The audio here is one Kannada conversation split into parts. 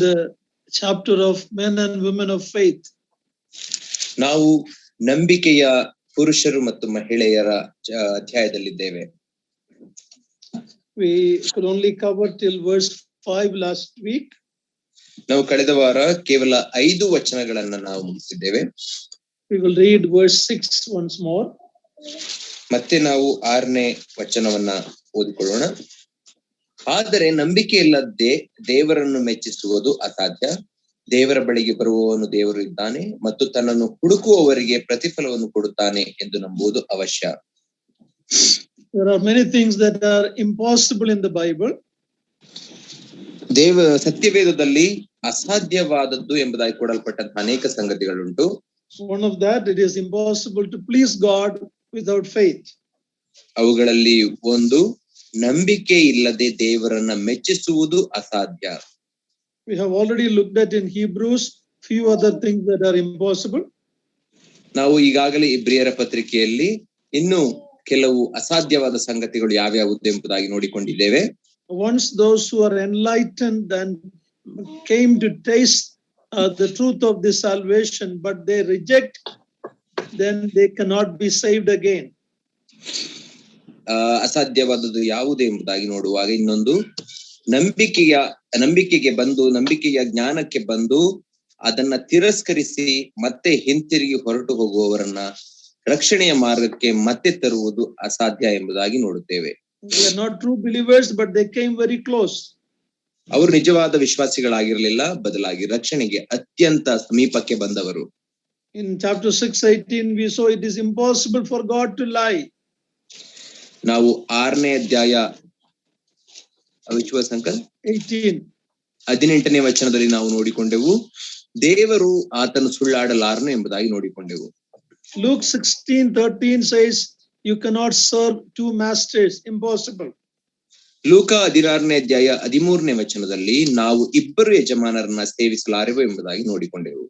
the chapter of men and women of faith. ನಾವು ನಂಬಿಕೆಯ ಪುರುಷರು ಮತ್ತು ಮಹಿಳೆಯರ ಅಧ್ಯಾಯದಲ್ಲಿದ್ದೇವೆ. We could only cover till verse 5 last week. ನಾವು ಕಳೆದ ವಾರ ಕೇವಲ 5 ವಚನಗಳನ್ನ ನಾವು ಮುಗಿಸಿದ್ದೇವೆ. We will read verse 6 once more. ಮತ್ತೆ ನಾವು 6ನೇ ವಚನವನ್ನ ಓದಿಕೊಳ್ಳೋಣ. ಆದರೆ ನಂಬಿಕೆ ಇಲ್ಲದೆ ದೇವರನ್ನು ಮೆಚ್ಚಿಸುವುದು ಅಸಾಧ್ಯ. ದೇವರ ಬಳಿಗೆ ಬರುವವನು ದೇವರು ಇದ್ದಾನೆ ಮತ್ತು ತನ್ನನ್ನು ಹುಡುಕುವವರಿಗೆ ಪ್ರತಿಫಲವನ್ನು ಕೊಡುತ್ತಾನೆ ಎಂದು ನಂಬುವುದು ಅವಶ್ಯ. There are many things that are impossible in the Bible. ಸತ್ಯವೇದದಲ್ಲಿ ಅಸಾಧ್ಯವಾದದ್ದು ಎಂಬುದಾಗಿ ಕೊಡಲ್ಪಟ್ಟಂತಹ ಅನೇಕ ಸಂಗತಿಗಳುಂಟು. One of that, it is impossible to please God without faith. ಅವುಗಳಲ್ಲಿ ಒಂದು, ನಂಬಿಕೆ ಇಲ್ಲದೆ ದೇವರನ್ನ ಮೆಚ್ಚಿಸುವುದು ಅಸಾಧ್ಯ. We have already looked at in Hebrews few other things that are impossible. ನಾವು ಈಗಾಗಲೇ ಇಬ್ರಿಯರ ಪತ್ರಿಕೆಯಲ್ಲಿ ಇನ್ನು ಕೆಲವು ಅಸಾಧ್ಯವಾದ ಸಂಗತಿಗಳು ಯಾವ್ಯಾವು ಎಂಬುದಾಗಿ ನೋಡಿಕೊಂಡಿದ್ದೇವೆ. Once those who are enlightened and came to taste the truth of this salvation, but they reject, then they cannot be saved again. ಅಸಾಧ್ಯವಾದದ್ದು ಯಾವುದು ಎಂಬುದಾಗಿ ನೋಡುವಾಗ ಇನ್ನೊಂದು, ನಂಬಿಕೆಗೆ ಬಂದು ನಂಬಿಕೆಯ ಜ್ಞಾನಕ್ಕೆ ಬಂದು ಅದನ್ನ ತಿರಸ್ಕರಿಸಿ ಮತ್ತೆ ಹಿಂತಿರುಗಿ ಹೊರಟು ಹೋಗುವವರನ್ನ ರಕ್ಷಣೆಯ ಮಾರ್ಗಕ್ಕೆ ಮತ್ತೆ ತರುವುದು ಅಸಾಧ್ಯ ಎಂಬುದಾಗಿ ನೋಡುತ್ತೇವೆ. They are not true believers, but they came very close. ಅವರು ನಿಜವಾದ ವಿಶ್ವಾಸಿಗಳಾಗಿರಲಿಲ್ಲ, ಬದಲಾಗಿ ರಕ್ಷಣೆಗೆ ಅತ್ಯಂತ ಸಮೀಪಕ್ಕೆ ಬಂದವರು. In chapter 6:18 we saw it is impossible for God to lie. ನಾವು 6ನೇ ಅಧ್ಯಾಯ which ಅಂಕಲ್ 18ನೇ ವಚನದಲ್ಲಿ ನಾವು ನೋಡಿಕೊಂಡೆವು, ದೇವರು ಆತನು ಸುಳ್ಳಾಡಲಾರನು ಎಂಬುದಾಗಿ ನೋಡಿಕೊಂಡೆವು. Luke 16:13 says you cannot serve two masters, impossible. ಲೂಕ 16ನೇ ಅಧ್ಯಾಯ 13ನೇ ವಚನದಲ್ಲಿ ನಾವು ಇಬ್ಬರು ಯಜಮಾನರನ್ನ ಸೇವಿಸಲಾರೆವು ಎಂಬುದಾಗಿ ನೋಡಿಕೊಂಡೆವು.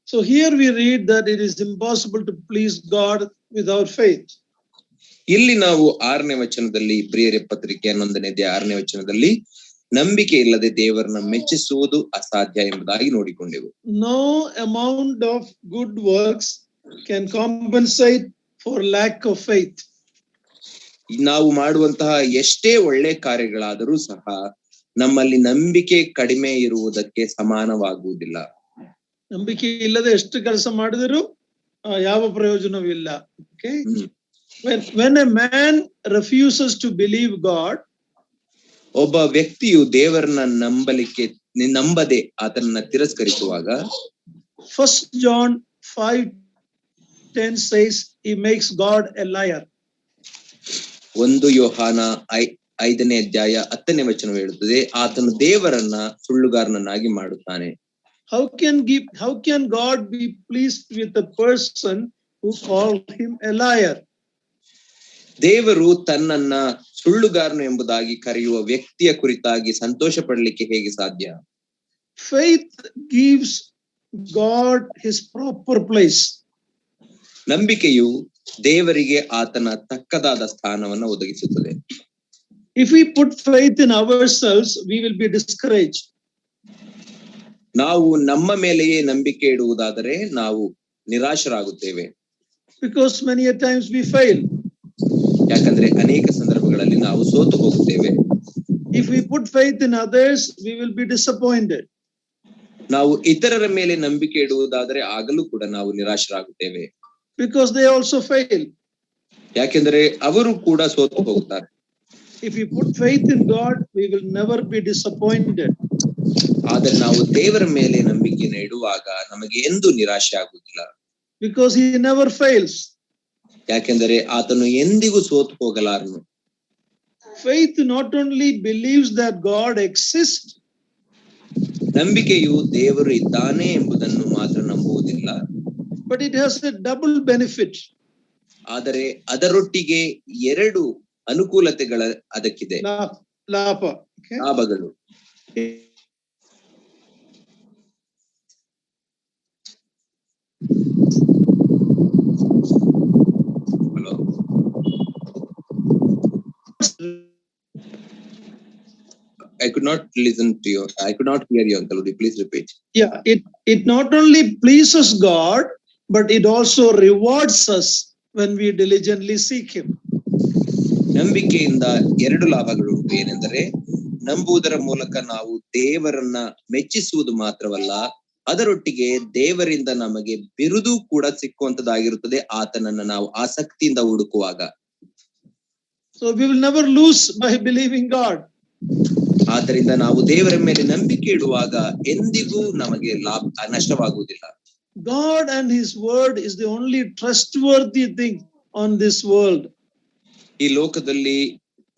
So here we read that it is impossible to please God without faith. ಇಲ್ಲಿ ನಾವು 6ನೇ ವಚನದಲ್ಲಿ ಇಬ್ರಿಯರ ಪತ್ರಿಕೆ 11ನೇ ಅಧ್ಯಾಯ 6ನೇ ವಚನದಲ್ಲಿ ನಂಬಿಕೆ ಇಲ್ಲದೆ ದೇವರನ್ನ ಮೆಚ್ಚಿಸುವುದು ಅಸಾಧ್ಯ ಎಂಬುದಾಗಿ ನೋಡಿಕೊಂಡೆವು. No amount of good works can compensate for lack of faith. ನಾವು ಮಾಡುವಂತಹ ಎಷ್ಟೇ ಒಳ್ಳೆ ಕಾರ್ಯಗಳಾದರೂ ಸಹ ನಮ್ಮಲ್ಲಿ ನಂಬಿಕೆ ಕಡಿಮೆ ಇರುವುದಕ್ಕೆ ಸಮಾನವಾಗುವುದಿಲ್ಲ. ನಂಬಿಕೆ ಇಲ್ಲದೆ ಎಷ್ಟು ಕೆಲಸ ಮಾಡಿದರೂ ಯಾವ ಪ್ರಯೋಜನವಿಲ್ಲ. Okay? When a man refuses to believe God, ಒಬ್ಬ ವ್ಯಕ್ತಿಯು ದೇವರನ್ನ ನಂಬದೆ ಆತನನ್ನ ತಿರಸ್ಕರಿಸುವಾಗ, 1 John 5:10 says he makes God a liar. 1 ಯೋಹಾನ 5ನೇ ಅಧ್ಯಾಯ 10ನೇ ವಚನ ಹೇಳುತ್ತದೆ, ಆತನು ದೇವರನ್ನ ಸುಳ್ಳುಗಾರನನ್ನಾಗಿ ಮಾಡುತ್ತಾನೆ. How can God be pleased with a person who called him a liar? ದೇವರು ತನ್ನನ್ನ ಸುಳ್ಳುಗಾರನು ಎಂಬುದಾಗಿ ಕರೆಯುವ ವ್ಯಕ್ತಿಯ ಕುರಿತಾಗಿ ಸಂತೋಷ ಪಡಲಿಕ್ಕೆ ಹೇಗೆ ಸಾಧ್ಯ? Faith gives God his proper place. ನಂಬಿಕೆಯು ದೇವರಿಗೆ ಆತನ ತಕ್ಕದಾದ ಸ್ಥಾನವನ್ನು ಒದಗಿಸುತ್ತದೆ. If we put faith in ourselves, we will be discouraged. ನಾವು ನಮ್ಮ ಮೇಲೆಯೇ ನಂಬಿಕೆ ಇಡುವುದಾದರೆ ನಾವು ನಿರಾಶರಾಗುತ್ತೇವೆ. Because many a times we fail. ಯಾಕಂದ್ರೆ ಅನೇಕ ಸಂದರ್ಭಗಳಲ್ಲಿ ನಾವು ಸೋತು ಹೋಗುತ್ತೇವೆ. If we put faith in others, we will be disappointed. ನಾವು ಇತರರ ಮೇಲೆ ನಂಬಿಕೆ ಇಡುವುದಾದರೆ ಆಗಲೂ ಕೂಡ ನಾವು ನಿರಾಶರಾಗುತ್ತೇವೆ. Because they also fail. ಯಾಕೆಂದ್ರೆ ಅವರು ಕೂಡ ಸೋತು ಹೋಗುತ್ತಾರೆ. If we put faith in God, we will never be disappointed. ಆದರೆ ನಾವು ದೇವರ ಮೇಲೆ ನಂಬಿಕೆಯನ್ನು ಇಡುವಾಗ ನಮಗೆ ಎಂದೂ ನಿರಾಶೆ ಆಗುವುದಿಲ್ಲ. Because he never fails. ಯಾಕೆಂದರೆ ಆತನು ಎಂದಿಗೂ ಸೋತು ಹೋಗಲಾರನು. Faith not only believes that God exists, ನಂಬಿಕೆಯು ದೇವರು ಇದ್ದಾನೆ ಎಂಬುದನ್ನು ಮಾತ್ರ ನಂಬುವುದಿಲ್ಲ, but it has a double benefit. ಆದರೆ ಅದರೊಟ್ಟಿಗೆ 2 ಅನುಕೂಲತೆಗಳ ಅದಕ್ಕಿದೆ, ಲಾಭಗಳು. I could could not listen to you. I could not hear you, uncle. Would you please repeat? Yeah, it not only pleases God, but it also rewards us when we diligently seek him. ನಂಬಿಕೆಯಿಂದ ಎರಡು ಲಾಭಗಳುಂಟು. ಏನೆಂದರೆ, ನಂಬುವುದರ ಮೂಲಕ ನಾವು ದೇವರನ್ನ ಮೆಚ್ಚಿಸುವುದು ಮಾತ್ರವಲ್ಲ, ಅದರೊಟ್ಟಿಗೆ ದೇವರಿಂದ ನಮಗೆ ಬಿರುದು ಕೂಡ ಸಿಕ್ಕುವಂತದ್ದಾಗಿರುತ್ತದೆ, ಆತನನ್ನ ನಾವು ಆಸಕ್ತಿಯಿಂದ ಹುಡುಕುವಾಗ. So we will never lose by believing God. ಆದ್ದರಿಂದ ನಾವು ದೇವರ ಮೇಲೆ ನಂಬಿಕೆ ಇಡುವಾಗ ಎಂದಿಗೂ ನಮಗೆ ನಷ್ಟವಾಗುವುದಿಲ್ಲ. God and his word is the only trustworthy thing on this world. ಈ ಲೋಕದಲ್ಲಿ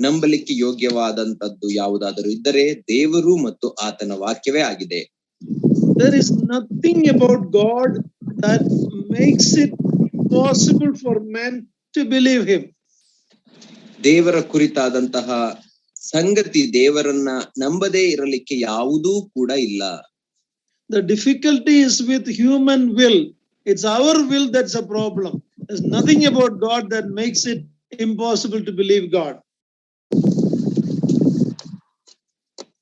ನಂಬಲಿಕ್ಕೆ ಯೋಗ್ಯವಾದಂತದ್ದು ಯಾವುದಾದರೂ ಇದ್ದರೆ ದೇವರು ಮತ್ತು ಆತನ ವಾಕ್ಯವೇ ಆಗಿದೆ. There is nothing about God that makes it possible for men to believe him. ದೇವರ ಕುರಿತಾದಂತಹ ಸಂಗತಿ, ದೇವರನ್ನ ನಂಬದೇ ಇರಲಿಕ್ಕೆ ಯಾವುದೂ ಕೂಡ ಇಲ್ಲ. The difficulty is with human will. It's our will that's a problem. There's nothing about God that makes it impossible to believe God.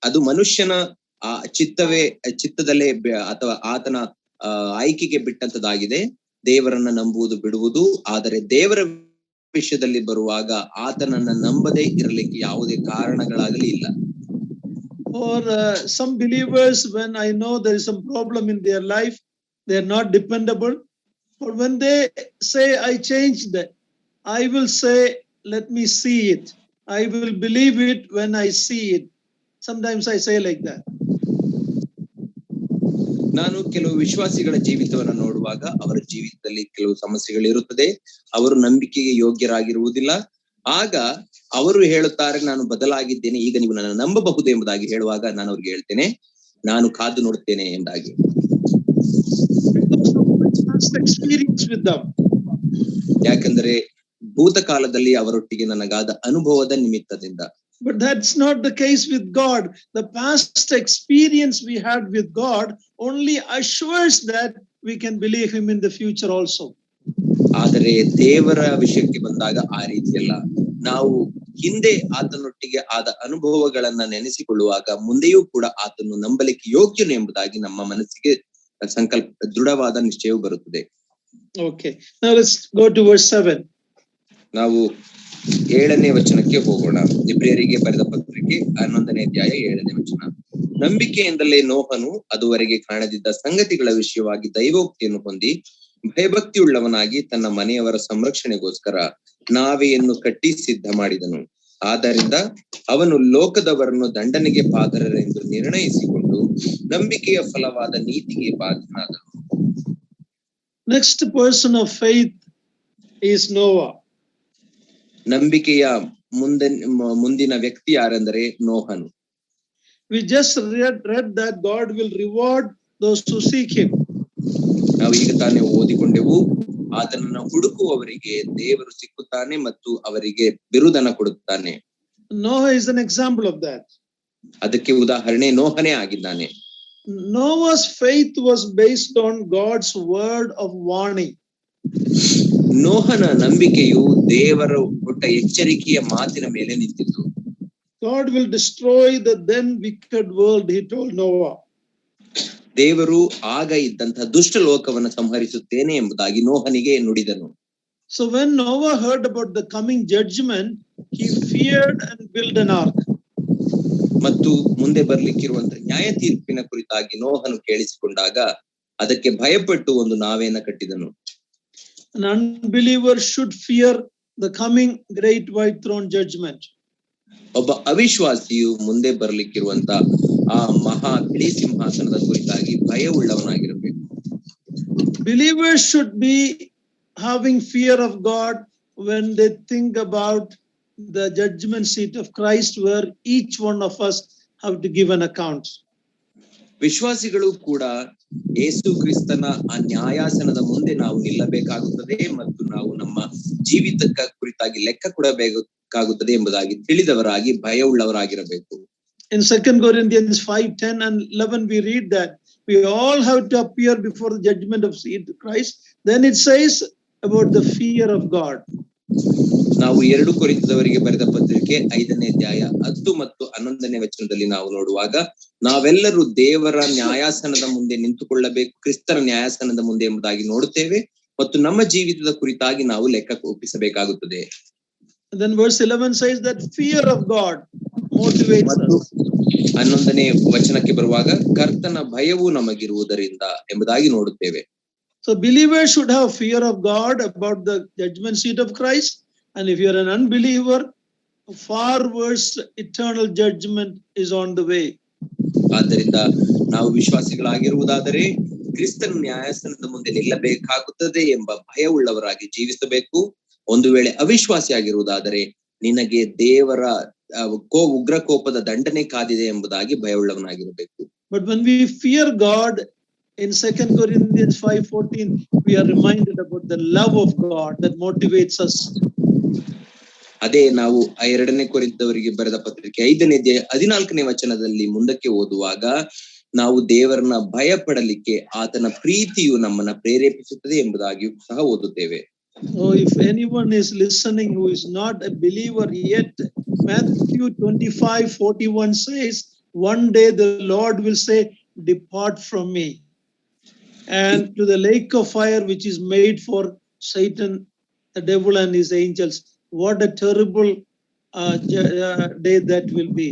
ಅದು ಮನುಷ್ಯನ ಚಿತ್ತದಲ್ಲೇ ಅಥವಾ ಆತನ ಆಯ್ಕೆಗೆ ಬಿಟ್ಟಂತದಾಗಿದೆ ದೇವರನ್ನ ನಂಬುವುದು ಬಿಡುವುದು. ಆದರೆ ದೇವರ ವಿಷಯದಲ್ಲಿ ಬರುವಾಗ ಆತನನ್ನ ನಂಬದೇ ಇರಲಿಕ್ಕೆ ಯಾವುದೇ ಕಾರಣಗಳಾಗಲಿ ಇಲ್ಲ. For some believers, when I know there is some problem in their life, they are not dependable. But when they say, I changed that, I will say, let me see it. I will believe it when I see it. Sometimes I say like that. ನಾನು ಕೆಲವು ವಿಶ್ವಾಸಿಗಳ ಜೀವಿತವನ್ನು ನೋಡುವಾಗ ಅವರ ಜೀವಿತದಲ್ಲಿ ಕೆಲವು ಸಮಸ್ಯೆಗಳಿರುತ್ತದೆ, ಅವರು ನಂಬಿಕೆಗೆ ಯೋಗ್ಯರಾಗಿರುವುದಿಲ್ಲ. ಆಗ ಅವರು ಹೇಳುತ್ತಾರೆ, ನಾನು ಬದಲಾಗಿದ್ದೇನೆ, ಈಗ ನೀವು ನನ್ನ ನಂಬಬಹುದು ಎಂಬುದಾಗಿ ಹೇಳುವಾಗ ನಾನು ಅವ್ರಿಗೆ ಹೇಳ್ತೇನೆ, ನಾನು ಕಾದು ನೋಡುತ್ತೇನೆ ಎಂಬುದಾಗಿ. ಯಾಕಂದ್ರೆ ಭೂತಕಾಲದಲ್ಲಿ ಅವರೊಟ್ಟಿಗೆ ನನಗಾದ ಅನುಭವದ ನಿಮಿತ್ತದಿಂದ. But that's not the case with God. The past experience we had with God only assures that we can believe him in the future also. ಆದರೆ ದೇವರ ವಿಷಯಕ್ಕೆ ಬಂದಾಗ ಆ ರೀತಿಯಲ್ಲ. ನಾವು ಹಿಂದೆ ಆತನೊಟ್ಟಿಗೆ ಆದ ಅನುಭವಗಳನ್ನ ನೆನೆಸಿಕೊಳ್ಳುವಾಗ ಮುಂದೆಯೂ ಕೂಡ ಆತನು ನಂಬಲಿಕ್ಕೆ ಯೋಗ್ಯನು ಎಂಬುದಾಗಿ ನಮ್ಮ ಮನಸ್ಸಿಗೆ ದೃಢವಾದ ನಿಶ್ಚಯವು ಬರುತ್ತದೆ. Okay, now let's go to verse 7. ನಾವು 7ನೇ ವಚನಕ್ಕೆ ಹೋಗೋಣ. ಇಬ್ರಿಯರಿಗೆ ಬರೆದ ಪತ್ರಿಕೆ 11ನೇ ಅಧ್ಯಾಯ 7ನೇ ವಚನ. ನಂಬಿಕೆಯಿಂದಲೇ ನೋಹನು ಅದುವರೆಗೆ ಕಾಣದಿದ್ದ ಸಂಗತಿಗಳ ವಿಷಯವಾಗಿ ದೈವೋಕ್ತಿಯನ್ನು ಹೊಂದಿ ಭಯಭಕ್ತಿಯುಳ್ಳವನಾಗಿ ತನ್ನ ಮನೆಯವರ ಸಂರಕ್ಷಣೆಗೋಸ್ಕರ ನಾವೆಯನ್ನು ಕಟ್ಟಿ ಸಿದ್ಧ ಮಾಡಿದನು. ಆದ್ದರಿಂದ ಅವನು ಲೋಕದವರನ್ನು ದಂಡನೆಗೆ ಪಾತ್ರರೆಂದು ನಿರ್ಣಯಿಸಿಕೊಂಡು ನಂಬಿಕೆಯ ಫಲವಾದ ನೀತಿಗೆ ಬಾಧ್ಯನಾದನು. Next person of faith is Noah. ನಂಬಿಕೆಯ ಮುಂದಿನ ವ್ಯಕ್ತಿ ಯಾರೆಂದರೆ ನೋಹನು. We just read that God will reward those who seek him. ನಾವು ಈಗ ತಾನೇ ಓದಿಕೊಂಡೆವು, ಆತನನ್ನು ಹುಡುಕುವವರಿಗೆ ದೇವರು ಸಿಕ್ಕುತ್ತಾನೆ ಮತ್ತು ಅವರಿಗೆ ಬಿರುದನ ಕೊಡುತ್ತಾನೆ. Noah is an example of that. ಅದಕ್ಕೆ ಉದಾಹರಣೆ ನೋಹನೇ ಆಗಿದ್ದಾನೆ. Noah's faith was based on God's word of warning. ನೋಹನ ನಂಬಿಕೆಯು ದೇವರು ಕೊಟ್ಟ ಎಚ್ಚರಿಕೆಯ ಮಾತಿನ ಮೇಲೆ ನಿಂತಿತ್ತು. God will destroy the then wicked world, he told Noah. ದೇವರು ಆಗ ಇದ್ದಂತಹ ದುಷ್ಟ ಲೋಕವನ್ನು ಸಂಹರಿಸುತ್ತೇನೆ ಎಂಬುದಾಗಿ ನೋಹನಿಗೆ ನುಡಿದನು. So when Noah heard about the coming judgment, he feared and built an ark. ಮತ್ತು ಮುಂದೆ ಬರ್ಲಿಕ್ಕಿರುವಂತಹ ನ್ಯಾಯ ತೀರ್ಪಿನ ಕುರಿತಾಗಿ ನೋಹನು ಕೇಳಿಸಿಕೊಂಡಾಗ ಅದಕ್ಕೆ ಭಯಪಟ್ಟು ಒಂದು ನಾವೆಯನ್ನ ಕಟ್ಟಿದನು. An unbeliever should fear the coming great white throne judgment. ಒಬ್ಬ ಅವಿಶ್ವಾಸಿಯು ಮುಂದೆ ಬರ್ಲಿಕ್ಕಿರುವಂತ ಆ ಮಹಾ ಬಿಳಿ ಸಿಂಹಾಸನದ ಕುರಿತಾಗಿ ಭಯ ಉಳ್ಳವನಾಗಿರಬೇಕು. Believers should be having fear of God when they think about the judgment seat of Christ, where each one of us have to give an account. ವಿಶ್ವಾಸಿಗಳು ಕೂಡ ಯೇಸು ಕ್ರಿಸ್ತನ ಆ ನ್ಯಾಯಾಸನದ ಮುಂದೆ ನಾವು ನಿಲ್ಲಬೇಕಾಗುತ್ತದೆ ಮತ್ತು ನಾವು ನಮ್ಮ ಜೀವಿತಕ್ಕ ಕುರಿತಾಗಿ ಲೆಕ್ಕ ಕೊಡಬೇಕಾಗುತ್ತದೆ ಎಂಬುದಾಗಿ ತಿಳಿದವರಾಗಿ ಭಯವುಳ್ಳವರಾಗಿರಬೇಕು. In 2 Corinthians 5:10 and 11 we read that we all have to appear before the judgment of Christ. Then it says about the fear of God. ನಾವು 2 ಕೊರಿಂಥದವರಿಗೆ ಬರೆದ ಪತ್ರಿಕೆ 5ನೇ ಅಧ್ಯಾಯ 10 ಮತ್ತು 11ನೇ ವಚನದಲ್ಲಿ ನಾವು ನೋಡುವಾಗ, ನಾವೆಲ್ಲರೂ ದೇವರ ನ್ಯಾಯಾಸನದ ಮುಂದೆ ನಿಂತುಕೊಳ್ಳಬೇಕು, ಕ್ರಿಸ್ತನ ನ್ಯಾಯಾಸನದ ಮುಂದೆ ಎಂಬುದಾಗಿ ನೋಡುತ್ತೇವೆ ಮತ್ತು ನಮ್ಮ ಜೀವಿತದ ಕುರಿತಾಗಿ ನಾವು ಲೆಕ್ಕ ಒಪ್ಪಿಸಬೇಕಾಗುತ್ತದೆ. Then verse 11 says that fear of God motivates us. 11ನೇ ವಚನಕ್ಕೆ ಬರುವಾಗ, ಕರ್ತನ ಭಯವು ನಮಗಿರುವುದರಿಂದ ಎಂಬುದಾಗಿ ನೋಡುತ್ತೇವೆ. So believers should have fear of God about the judgment seat of Christ. And if you are an unbeliever, far worse eternal judgment is on the way. ಆದ್ದರಿಂದ ನಾವು ವಿಶ್ವಾಸಿಗಳಾಗಿರುವುದಾದರೆ ಕ್ರಿಸ್ತನ ನ್ಯಾಯಾಸನದ ಮುಂದೆ ನಿಲ್ಲಬೇಕಾಗುತ್ತದೆ ಎಂಬ ಭಯವುಳ್ಳವರಾಗಿ ಜೀವಿಸಬೇಕು. ಒಂದು ವೇಳೆ ಅವಿಶ್ವಾಸಿಯಾಗಿರುವುದಾದರೆ ನಿನಗೆ ದೇವರ ಉಗ್ರ ಕೋಪದ ದಂಡನೆ ಕಾದಿದೆ ಎಂಬುದಾಗಿ ಭಯವುಳ್ಳವನಾಗಿರಬೇಕು. But when we fear God, in 2 Corinthians 5:14, we are reminded about the love of God that motivates us. ಅದೇ ನಾವು 2ನೇ ಕೊರಿಂಥದವರಿಗೆ ಬರೆದ ಪತ್ರಿಕೆ 5ನೇ ಅಧ್ಯಾಯ 14ನೇ ವಚನದಲ್ಲಿ ಮುಂದಕ್ಕೆ ಓದುವಾಗ, ನಾವು ದೇವರನ್ನ ಭಯ ಪಡಲಿಕ್ಕೆ ಆತನ ಪ್ರೀತಿಯು ನಮ್ಮನ್ನ ಪ್ರೇರೇಪಿಸುತ್ತದೆ ಎಂಬುದಾಗಿಯೂ ಸಹ ಓದುತ್ತೇವೆ. So if anyone is listening who is not a believer yet, Mathew 25:41 says, one day the Lord will say, depart from me, and to the lake of fire which is made for Satan, the devil and his angels. What a terrible day that will be.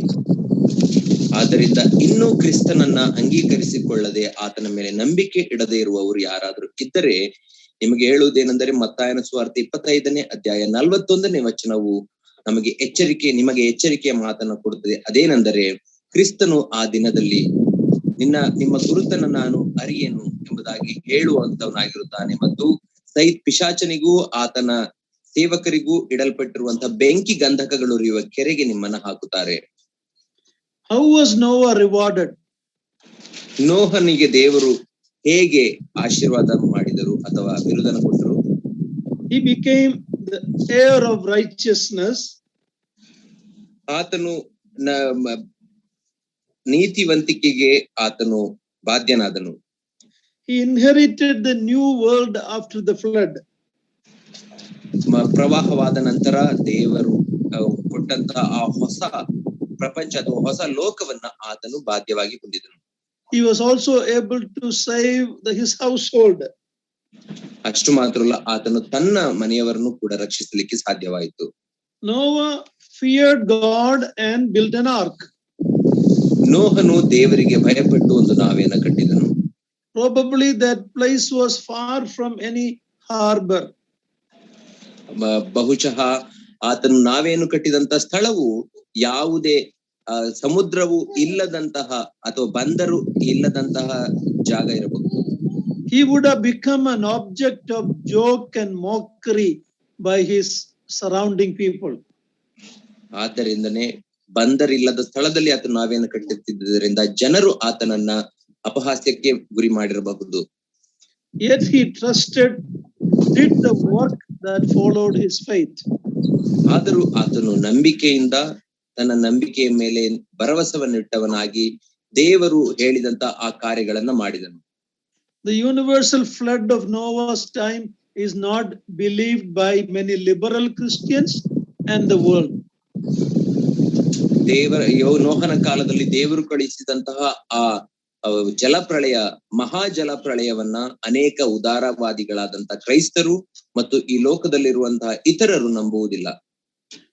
ಆದ್ದರಿಂದ ಇನ್ನೂ ಕ್ರಿಸ್ತನನ್ನ ಅಂಗೀಕರಿಸಿಕೊಳ್ಳದೆ ಆತನ ಮೇಲೆ ನಂಬಿಕೆ ಇಡದೇ ಇರುವವರು ಯಾರಾದರೂ ಇದ್ದರೆ ನಿಮಗೆ ಹೇಳುವುದೇನೆಂದರೆ, ಮತ್ತಾಯನ ಸುವಾರ್ತೆ 25ನೇ ಅಧ್ಯಾಯ 41ನೇ ವಚನವು ನಿಮಗೆ ಎಚ್ಚರಿಕೆಯ ಮಾತನ್ನು ಕೊಡುತ್ತದೆ. ಅದೇನೆಂದರೆ, ಕ್ರಿಸ್ತನು ಆ ದಿನದಲ್ಲಿ ನಿಮ್ಮ ಗುರುತನ್ನು ನಾನು ಅರಿಯೆನು ಎಂಬುದಾಗಿ ಹೇಳುವಂತವನಾಗಿರುತ್ತಾನೆ ಮತ್ತು ಪಿಶಾಚನಿಗೂ ಆತನ ಸೇವಕರಿಗೂ ಇಡಲ್ಪಟ್ಟಿರುವಂತಹ ಬೆಂಕಿ ಗಂಧಕಗಳು ಉರಿಯುವ ಕೆರೆಗೆ ನಿಮ್ಮನ್ನ ಹಾಕುತ್ತಾರೆ. How was Noah rewarded? ನೋಹನಿಗೆ ದೇವರು ಹೇಗೆ ಆಶೀರ್ವಾದ ಮಾಡಿದರು ಅಥವಾ ಬಿರುದನ್ನು ಕೊಟ್ಟರು? He became the heir of righteousness. ಆತನು ನೀತಿವಂತಿಕೆಗೆ ಆತನು ಬಾಧ್ಯನಾದನು. He inherited the new world after the flood. ಪ್ರವಾಹವಾದ ನಂತರ ದೇವರು ಕೊಟ್ಟಂತ ಆ ಹೊಸ ಪ್ರಪಂಚ ಅಥವಾ ಹೊಸ ಲೋಕವನ್ನ ಆತನು ಬಾಧ್ಯವಾಗಿ ಹೊಂದಿದನು. He was also able to save his household. ಅಷ್ಟು ಮಾತ್ರ ಅಲ್ಲ, ಆತನು ತನ್ನ ಮನೆಯವರನ್ನು ಕೂಡ ರಕ್ಷಿಸಲಿಕ್ಕೆ ಸಾಧ್ಯವಾಯಿತು. Noah feared God and built an ark. ನೋಹನು ದೇವರಿಗೆ ಭಯಪಟ್ಟು ಒಂದು ನಾವೆಯನ್ನು ಕಟ್ಟಿದನು. Probably that place was far from any harbor. ಬಹುಶಃ ಆತನು ನಾವೇನು ಕಟ್ಟಿದಂತ ಸ್ಥಳವು ಯಾವುದೇ ಸಮುದ್ರವು ಇಲ್ಲದಂತಹ ಅಥವಾ ಬಂದರು ಇಲ್ಲದಂತಹ ಜಾಗ ಇರಬಹುದು. He would have become an object of joke and mockery by his surrounding people. ಆದ್ದರಿಂದನೇ ಬಂದರಿಲ್ಲದ ಸ್ಥಳದಲ್ಲಿ ಆತನು ನಾವೇನು ಕಟ್ಟುತ್ತಿದ್ದರಿಂದ ಜನರು ಆತನನ್ನ ಅಪಹಾಸ್ಯಕ್ಕೆ ಗುರಿ ಮಾಡಿರಬಹುದು. Yet he did the work that followed his faith. ಆದರೂ ಆತನು ನಂಬಿಕೆಯಿಂದ ತನ್ನ ನಂಬಿಕೆಯ ಮೇಲೆ ಭರವಸವನ್ನಿಟ್ಟವನಾಗಿ ದೇವರು ಹೇಳಿದಂತ ಆ ಕಾರ್ಯಗಳನ್ನ ಮಾಡಿದನು. The universal flood of Noah's time is not believed by many liberal Christians and the world. ನೋಹನ ಕಾಲದಲ್ಲಿ ದೇವರು ಕಳಿಸಿದಂತಹ ಆ ಜಲಪ್ರಳಯ, ಮಹಾ ಜಲಪ್ರಳಯವನ್ನ ಅನೇಕ ಉದಾರವಾದಿಗಳಾದಂತ ಕ್ರೈಸ್ತರು ಮತ್ತು ಈ ಲೋಕದಲ್ಲಿರುವಂತಹ ಇತರರು ನಂಬುವುದಿಲ್ಲ.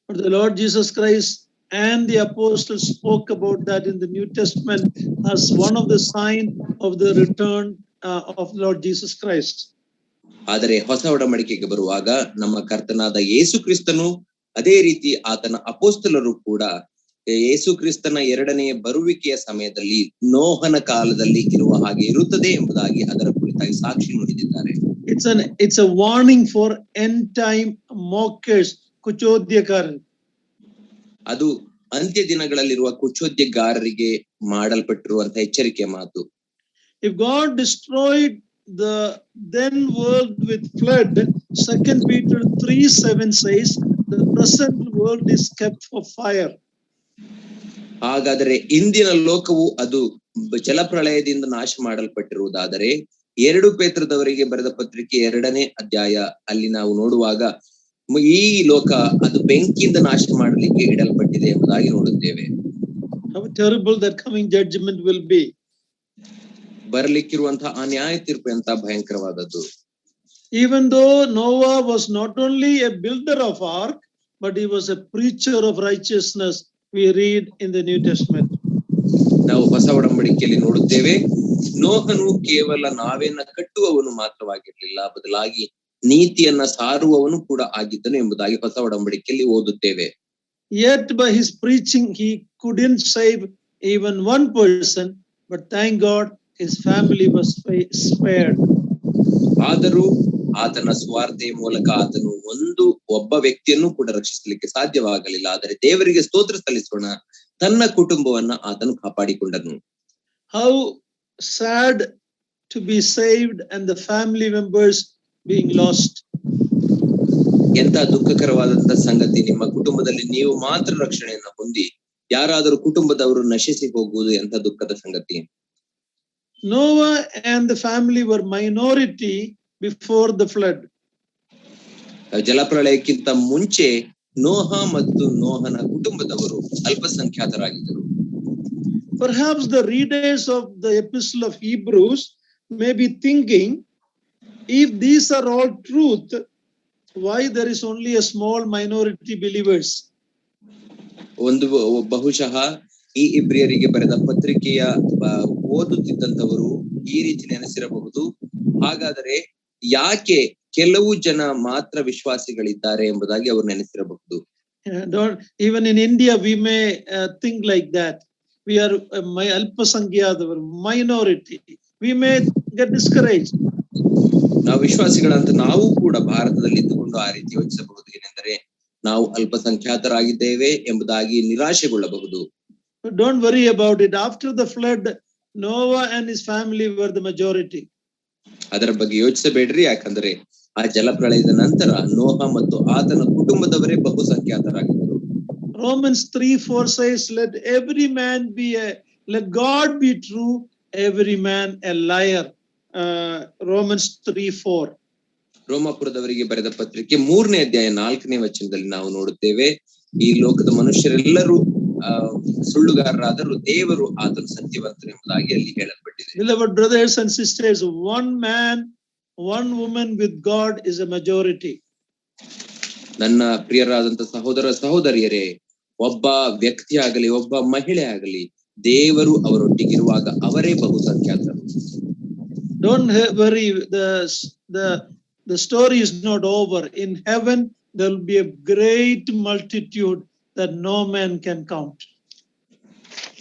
But the Lord Jesus Christ and the apostles spoke about that in the New Testament as one of the signs of the return of Lord Jesus Christ. ಆದರೆ ಹೊಸ ಒಡಂಬಡಿಕೆಗೆ ಬರುವಾಗ ನಮ್ಮ ಕರ್ತನಾದ ಯೇಸು ಕ್ರಿಸ್ತನು ಅದೇ ರೀತಿ ಆತನ ಅಪೋಸ್ತಲರು ಕೂಡ ಯೇಸು ಕ್ರಿಸ್ತನ ಎರಡನೆಯ ಬರುವಿಕೆಯ ಸಮಯದಲ್ಲಿ ನೋಹನ ಕಾಲದಲ್ಲಿ ಇರುವ ಹಾಗೆ ಇರುತ್ತದೆ ಎಂಬುದಾಗಿ ಅದರ ಕುರಿತಾಗಿ ಸಾಕ್ಷಿ ನುಡಿದಿದ್ದಾರೆ. It's a warning for end time mockers, ಕುಚೋದ್ಯಕಾರರು. ಅದು ಅಂತ್ಯ ದಿನಗಳಲ್ಲಿರುವ ಕುಚೋದ್ಯಗಾರರಿಗೆ ಮಾಡಲ್ಪಟ್ಟಿರುವಂತಹ ಎಚ್ಚರಿಕೆಯ ಮಾತು. If God destroyed the then world with flood, 2 Peter 3:7 says the present world is kept for fire. ಹಾಗಾದರೆ ಇಂದಿನ ಲೋಕವು ಅದು ಜಲಪ್ರಳಯದಿಂದ ನಾಶ ಮಾಡಲ್ಪಟ್ಟಿರುವುದಾದರೆ 2 ಪೇತ್ರದವರಿಗೆ ಬರೆದ ಪತ್ರಿಕೆ 2ನೇ ಅಧ್ಯಾಯ ಅಲ್ಲಿ ನಾವು ನೋಡುವಾಗ ಈ ಲೋಕ ಅದು ಬೆಂಕಿಯಿಂದ ನಾಶ ಮಾಡಲಿಕ್ಕೆ ಇಡಲ್ಪಟ್ಟಿದೆ ಎಂಬುದಾಗಿ ನೋಡುತ್ತೇವೆ. How terrible that coming judgment will be. ಬರಲಿಕ್ಕಿರುವಂತಹ ಆ ನ್ಯಾಯ ತೀರ್ಪು ಎಂತ ಭಯಂಕರವಾದದ್ದು. Even though Noah was not only a builder of ark, but he was a preacher of righteousness, we read in the New Testament. ನಾವು ಹೊಸ ಒಡಂಬಡಿಕೆಯಲ್ಲಿ ನೋಡುತ್ತೇವೆ, ನೋಹನು ಕೇವಲ ನಾವೇನ ಕಟ್ಟುವವನು ಮಾತ್ರವಾಗಿರಲಿಲ್ಲ, ಬದಲಾಗಿ ನೀತಿಯನ್ನ ಸಾರುವವನು ಕೂಡ ಆಗಿದ್ದನು ಎಂಬುದಾಗಿ ಹೊಸ ಒಡಂಬಡಿಕೆಯಲ್ಲಿ ಓದುತ್ತೇವೆ. Yet by his preaching he couldn't save even one person, but thank God his family was spared. ಆದರೂ ಆತನ ಸ್ವಾರ್ಥೆಯ ಮೂಲಕ ಆತನು ಒಬ್ಬ ವ್ಯಕ್ತಿಯನ್ನು ಕೂಡ ರಕ್ಷಿಸಲಿಕ್ಕೆ ಸಾಧ್ಯವಾಗಲಿಲ್ಲ. ಆದರೆ ದೇವರಿಗೆ ಸ್ತೋತ್ರ ಸಲ್ಲಿಸೋಣ, ತನ್ನ ಕುಟುಂಬವನ್ನ ಆತನು ಕಾಪಾಡಿಕೊಂಡನು. How sad to be saved and the family members being lost. ಎಂತ ದುಃಖಕರವಾದಂತ ಸಂಗತಿ, ನಿಮ್ಮ ಕುಟುಂಬದಲ್ಲಿ ನೀವು ಮಾತ್ರ ರಕ್ಷಣೆಯನ್ನ ಹೊಂದಿ ಯಾರಾದರೂ ಕುಟುಂಬದವರು ನಶಿಸಿ ಹೋಗುವುದು ಎಂತ ದುಃಖದ ಸಂಗತಿ. Noah and the family were minority before the flood. ಜಲಪ್ರಳಯಕ್ಕಿಂತ ಮುಂಚೆ ನೋಹ ಮತ್ತು ನೋಹನ ಕುಟುಂಬದವರು ಅಲ್ಪಸಂಖ್ಯಾತರಾಗಿದ್ದರು. Perhaps the readers of the Epistle of Hebrews may be thinking, if these are all truth, why there is only a small minority believers? ಬಹುಶಃ ಈ ಇಬ್ರಿಯರಿಗೆ ಬರೆದ ಪತ್ರಿಕೆಯ ಓದುತ್ತಿದ್ದಂತವರು ಈ ರೀತಿ ನೆನೆಸಿರಬಹುದು, ಹಾಗಾದರೆ ಯಾಕೆ ಕೆಲವು ಜನ ಮಾತ್ರ ವಿಶ್ವಾಸಿಗಳಿದ್ದಾರೆ ಎಂಬುದಾಗಿ ಅವರು ನೆನೆಸಿರಬಹುದು. Even in India we may think like that. We are ಅಲ್ಪಸಂಖ್ಯಾತವರು, minority. We may get discouraged. ನಾವು ವಿಶ್ವಾಸಿಗಳಂತ ನಾವು ಕೂಡ ಭಾರತದಲ್ಲಿ ಇದ್ದುಕೊಂಡು ಆ ರೀತಿ ಯೋಚಿಸಬಹುದು. ಏನೆಂದರೆ ನಾವು ಅಲ್ಪಸಂಖ್ಯಾತರಾಗಿದ್ದೇವೆ ಎಂಬುದಾಗಿ ನಿರಾಶೆಗೊಳ್ಳಬಹುದು. But don't worry about it. After the flood, Noah and his family were the majority. ಅದರ ಬಗ್ಗೆ ಯೋಚಿಸಬೇಡ್ರಿ, ಯಾಕಂದ್ರೆ ಆ ಜಲಪ್ರಳಯದ ನಂತರ ನೋಹ ಮತ್ತು ಆತನ ಕುಟುಂಬದವರೇ ಬಹುಸಂಖ್ಯಾತರಾಗಿದ್ದರು. Romans 3:4 says, let God be true, every man a liar. Romans 3:4. ರೋಮಾಪುರದವರಿಗೆ ಬರೆದ ಪತ್ರಿಕೆ 3ನೇ ಅಧ್ಯಾಯ 4ನೇ ವಚನದಲ್ಲಿ ನಾವು ನೋಡುತ್ತೇವೆ, ಈ ಲೋಕದ ಮನುಷ್ಯರೆಲ್ಲರೂ ಸುಳ್ಳುಗಾರರಾದರೂ ದೇವರು ಆತನು ಸತ್ಯವಂತನು ಎಂಬುದಾಗಿ ಅಲ್ಲಿ ಹೇಳಲ್ಪಟ್ಟಿದೆ. Beloved brothers and sisters, one man, one woman with God is a majority. ನನ್ನ ಪ್ರಿಯರಾದಂತ ಸಹೋದರ ಸಹೋದರಿಯರೇ, ಒಬ್ಬ ವ್ಯಕ್ತಿ ಆಗಲಿ ಒಬ್ಬ ಮಹಿಳೆ ಆಗಲಿ ದೇವರು ಅವರೊಟ್ಟಿಗಿರುವಾಗ ಅವರೇ ಬಹುಸಂಖ್ಯಾತರು. Don't worry, the story is not over. In heaven there will be a great multitude that no man can count.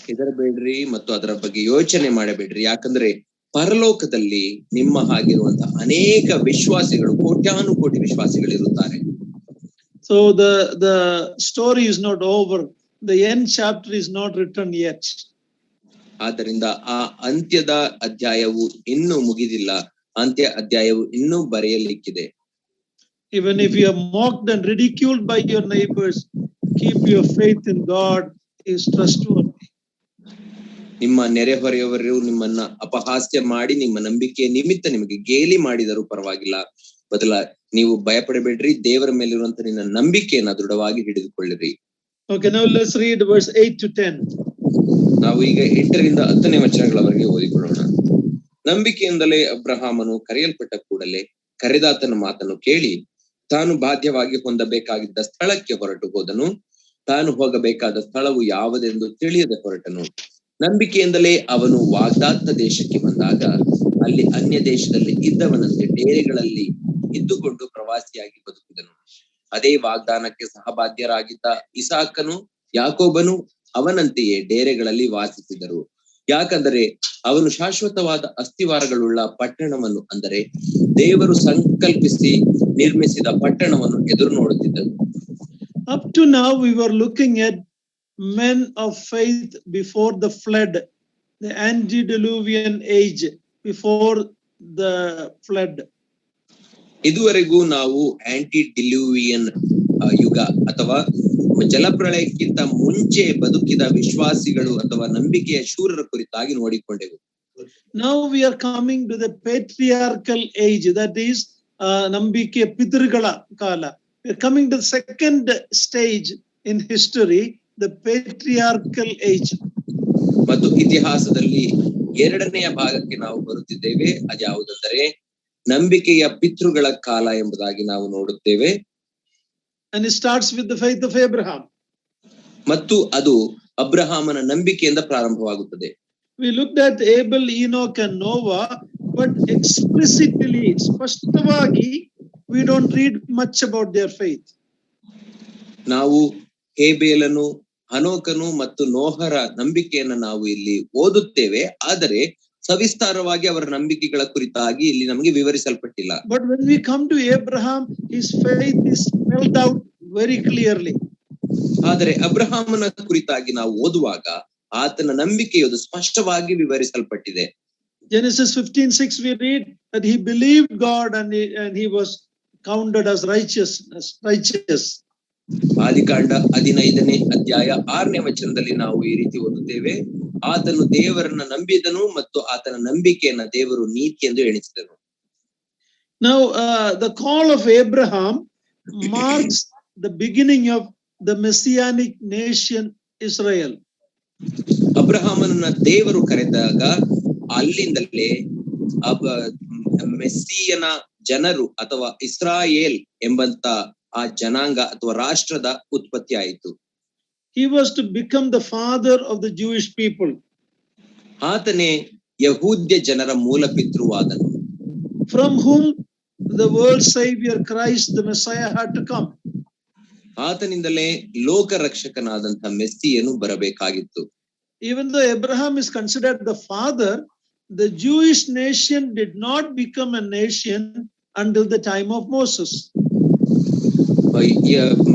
ಹೆದರಬೇಡ್ರಿ ಮತ್ತು ಅದರ ಬಗ್ಗೆ ಯೋಚನೆ ಮಾಡಬೇಡ್ರಿ, ಯಾಕಂದ್ರೆ ಪರಲೋಕದಲ್ಲಿ ನಿಮ್ಮ ಹಾಗಿರುವಂತಹ ಅನೇಕ ವಿಶ್ವಾಸಿಗಳು, ಕೋಟ್ಯಾನುಕೋಟಿ ವಿಶ್ವಾಸಿಗಳು ಇರುತ್ತಾರೆ. So the story is not over. The end chapter is not written yet. ಆದ್ದರಿಂದ ಆ ಅಂತ್ಯದ ಅಧ್ಯಾಯವು ಇನ್ನೂ ಮುಗಿದಿಲ್ಲ, ಅಂತ್ಯ ಅಧ್ಯಾಯವು ಇನ್ನೂ ಬರೆಯಲಿಕ್ಕಿದೆ. Even if you are mocked and ridiculed by your neighbors, keep your faith in God is trustworthy. ನಿಮ್ಮ ನೆರೆಹೊರೆಯವರು ನಿಮ್ಮನ್ನ ಅಪಹಾಸ್ಯ ಮಾಡಿ ನಿಮ್ಮ ನಂಬಿಕೆಯ ನಿಮಿತ್ತ ನಿಮಗೆ ಗೇಲಿ ಮಾಡಿದರೂ ಪರವಾಗಿಲ್ಲ, ನೀವು ಭಯಪಡಬೇಡ್ರಿ, ದೇವರ ಮೇಲಿರುವಂತ ನಿನ್ನ ನಂಬಿಕೆಯನ್ನ ದೃಢವಾಗಿ ಹಿಡಿದುಕೊಳ್ಳಿರಿ. Okay, now let's read verse 8 to 10. ನಾವು ಈಗ 8ರಿಂದ 10ನೇ ವಚನಗಳವರೆಗೆ ಓದಿಕೊಳ್ಳೋಣ. ನಂಬಿಕೆಯಿಂದಲೇ ಅಬ್ರಹಾಮನು ಕರೆಯಲ್ಪಟ್ಟ ಕೂಡಲೇ ಕರೆದಾತನ ಮಾತನ್ನು ಕೇಳಿ ತಾನು ಬಾಧ್ಯವಾಗಿ ಹೊಂದಬೇಕಾಗಿದ್ದ ಸ್ಥಳಕ್ಕೆ ಹೊರಟು ಹೋದನು. ತಾನು ಹೋಗಬೇಕಾದ ಸ್ಥಳವು ಯಾವುದೆಂದು ತಿಳಿಯದೆ ಹೊರಟನು. ನಂಬಿಕೆಯಿಂದಲೇ ಅವನು ವಾಗ್ದಾತ್ತ ದೇಶಕ್ಕೆ ಬಂದಾಗ ಅಲ್ಲಿ ಅನ್ಯ ದೇಶದಲ್ಲಿ ಇದ್ದವನಂತೆ ಡೇರೆಗಳಲ್ಲಿ ಇದ್ದುಕೊಂಡು ಪ್ರವಾಸಿಯಾಗಿ ಬದುಕಿದನು. ಅದೇ ವಾಗ್ದಾನಕ್ಕೆ ಸಹಬಾಧ್ಯರಾಗಿದ್ದ ಇಸಾಕನು ಯಾಕೋಬನು ಅವನಂತೆಯೇ ಡೇರೆಗಳಲ್ಲಿ ವಾಸಿಸಿದರು. ಯಾಕಂದರೆ ಅವನು ಶಾಶ್ವತವಾದ ಅಸ್ಥಿವಾರಗಳುಳ್ಳ ಪಟ್ಟಣವನ್ನು, ಅಂದರೆ ದೇವರು ಸಂಕಲ್ಪಿಸಿ ನಿರ್ಮಿಸಿದ ಪಟ್ಟಣವನ್ನು ಎದುರು ನೋಡುತ್ತಿದ್ದನು. Up to now we were looking at men of faith before the flood, the antediluvian age before the flood. ಇದುವರೆಗೂ ನಾವು ಆಂಟಿಡಿಲ್ಯೂವಿಯನ್ ಯುಗ ಅಥವಾ ಜಲಪ್ರಳಯಕ್ಕಿಂತ ಮುಂಚೆ ಬದುಕಿದ ವಿಶ್ವಾಸಿಗಳು ಅಥವಾ ನಂಬಿಕೆಯ ಶೂರರ ಕುರಿತಾಗಿ ನೋಡಿಕೊಂಡೆವು. Now we are coming to the patriarchal age, that is ನಂಬಿಕೆಯ ಪಿತೃಗಳ ಕಾಲ, We're coming to the second stage in history, the patriarchal age. ಮತ್ತು ಇತಿಹಾಸದಲ್ಲಿ ಎರಡನೆಯ ಭಾಗಕ್ಕೆ ನಾವು ಬರುತ್ತಿದ್ದೇವೆ. ಅದ್ಯಾವುದೆಂದರೆ ನಂಬಿಕೆಯ ಪಿತೃಗಳ ಕಾಲ ಎಂಬುದಾಗಿ ನಾವು ನೋಡುತ್ತೇವೆ. And it starts with the faith of Abraham. ಮತ್ತು ಅದು ಅಬ್ರಹಾಮನ ನಂಬಿಕೆಯಿಂದ ಪ್ರಾರಂಭವಾಗುತ್ತದೆ. We looked at Abel, Enoch and Noah, but explicitly, ಸ್ಪಷ್ಟವಾಗಿ, we don't read much about their faith. ನಾವು ಹೇಬೇಲನು, ಹನೋಕನು ಮತ್ತು ನೋಹರ ನಂಬಿಕೆಯನ್ನು ನಾವು ಇಲ್ಲಿ ಓದುತ್ತೇವೆ, ಆದರೆ ಸವಿಸ್ತಾರವಾಗಿ ಅವರ ನಂಬಿಕೆಗಳ ಕುರಿತಾಗಿ ಇಲ್ಲಿ ನಮಗೆ ವಿವರಿಸಲ್ಪಟ್ಟಿಲ್ಲ. But when we come to Abraham, his faith is spelled out very clearly. ಆದರೆ ಅಬ್ರಹಾಮನ ಕುರಿತಾಗಿ ನಾವು ಓದುವಾಗ ಆತನ ನಂಬಿಕೆಯದು ಸ್ಪಷ್ಟವಾಗಿ ವಿವರಿಸಲ್ಪಟ್ಟಿದೆ. Genesis 15:6 we read that he believed God and he was counted as righteous. ಆದಿಕಾಂಡ 15ನೇ ಅಧ್ಯಾಯ 6ನೇ ವಚನದಲ್ಲಿ ನಾವು ಈ ರೀತಿ ಓದುತ್ತೇವೆ, ಆತನು ದೇವರನ್ನ ನಂಬಿದನು ಮತ್ತು ಆತನ ನಂಬಿಕೆಯನ್ನ ದೇವರು ನೀತಿ ಎಂದು ಎಣಿಸಿದನು. Now the call of Abraham marks the beginning of the messianic nation Israel. ಅಬ್ರಹಾಮನನ್ನ ದೇವರು ಕರೆದಾಗ ಅಲ್ಲಿಂದಲೇ ಮೆಸ್ಸಿಯನ ಜನರು ಅಥವಾ ಇಸ್ರಾಯೇಲ್ ಎಂಬಂತ ಆ ಜನಾಂಗ ಅಥವಾ ರಾಷ್ಟ್ರದ ಉತ್ಪತ್ತಿ ಆಯಿತು. He was to become the father of the Jewish people. ಆತನೇ ಯಹೂದ್ಯ ಜನರ ಮೂಲ ಪಿತೃವಾದನು. From whom the world savior Christ the Messiah had to come. ಆತನಿಂದಲೇ ಲೋಕ ರಕ್ಷಕನಾದಂತ ಮೆಸ್ಸಿಯನು ಬರಬೇಕಾಗಿತ್ತು. Even though Abraham is considered the father, the Jewish nation did not become a nation until the time of Moses.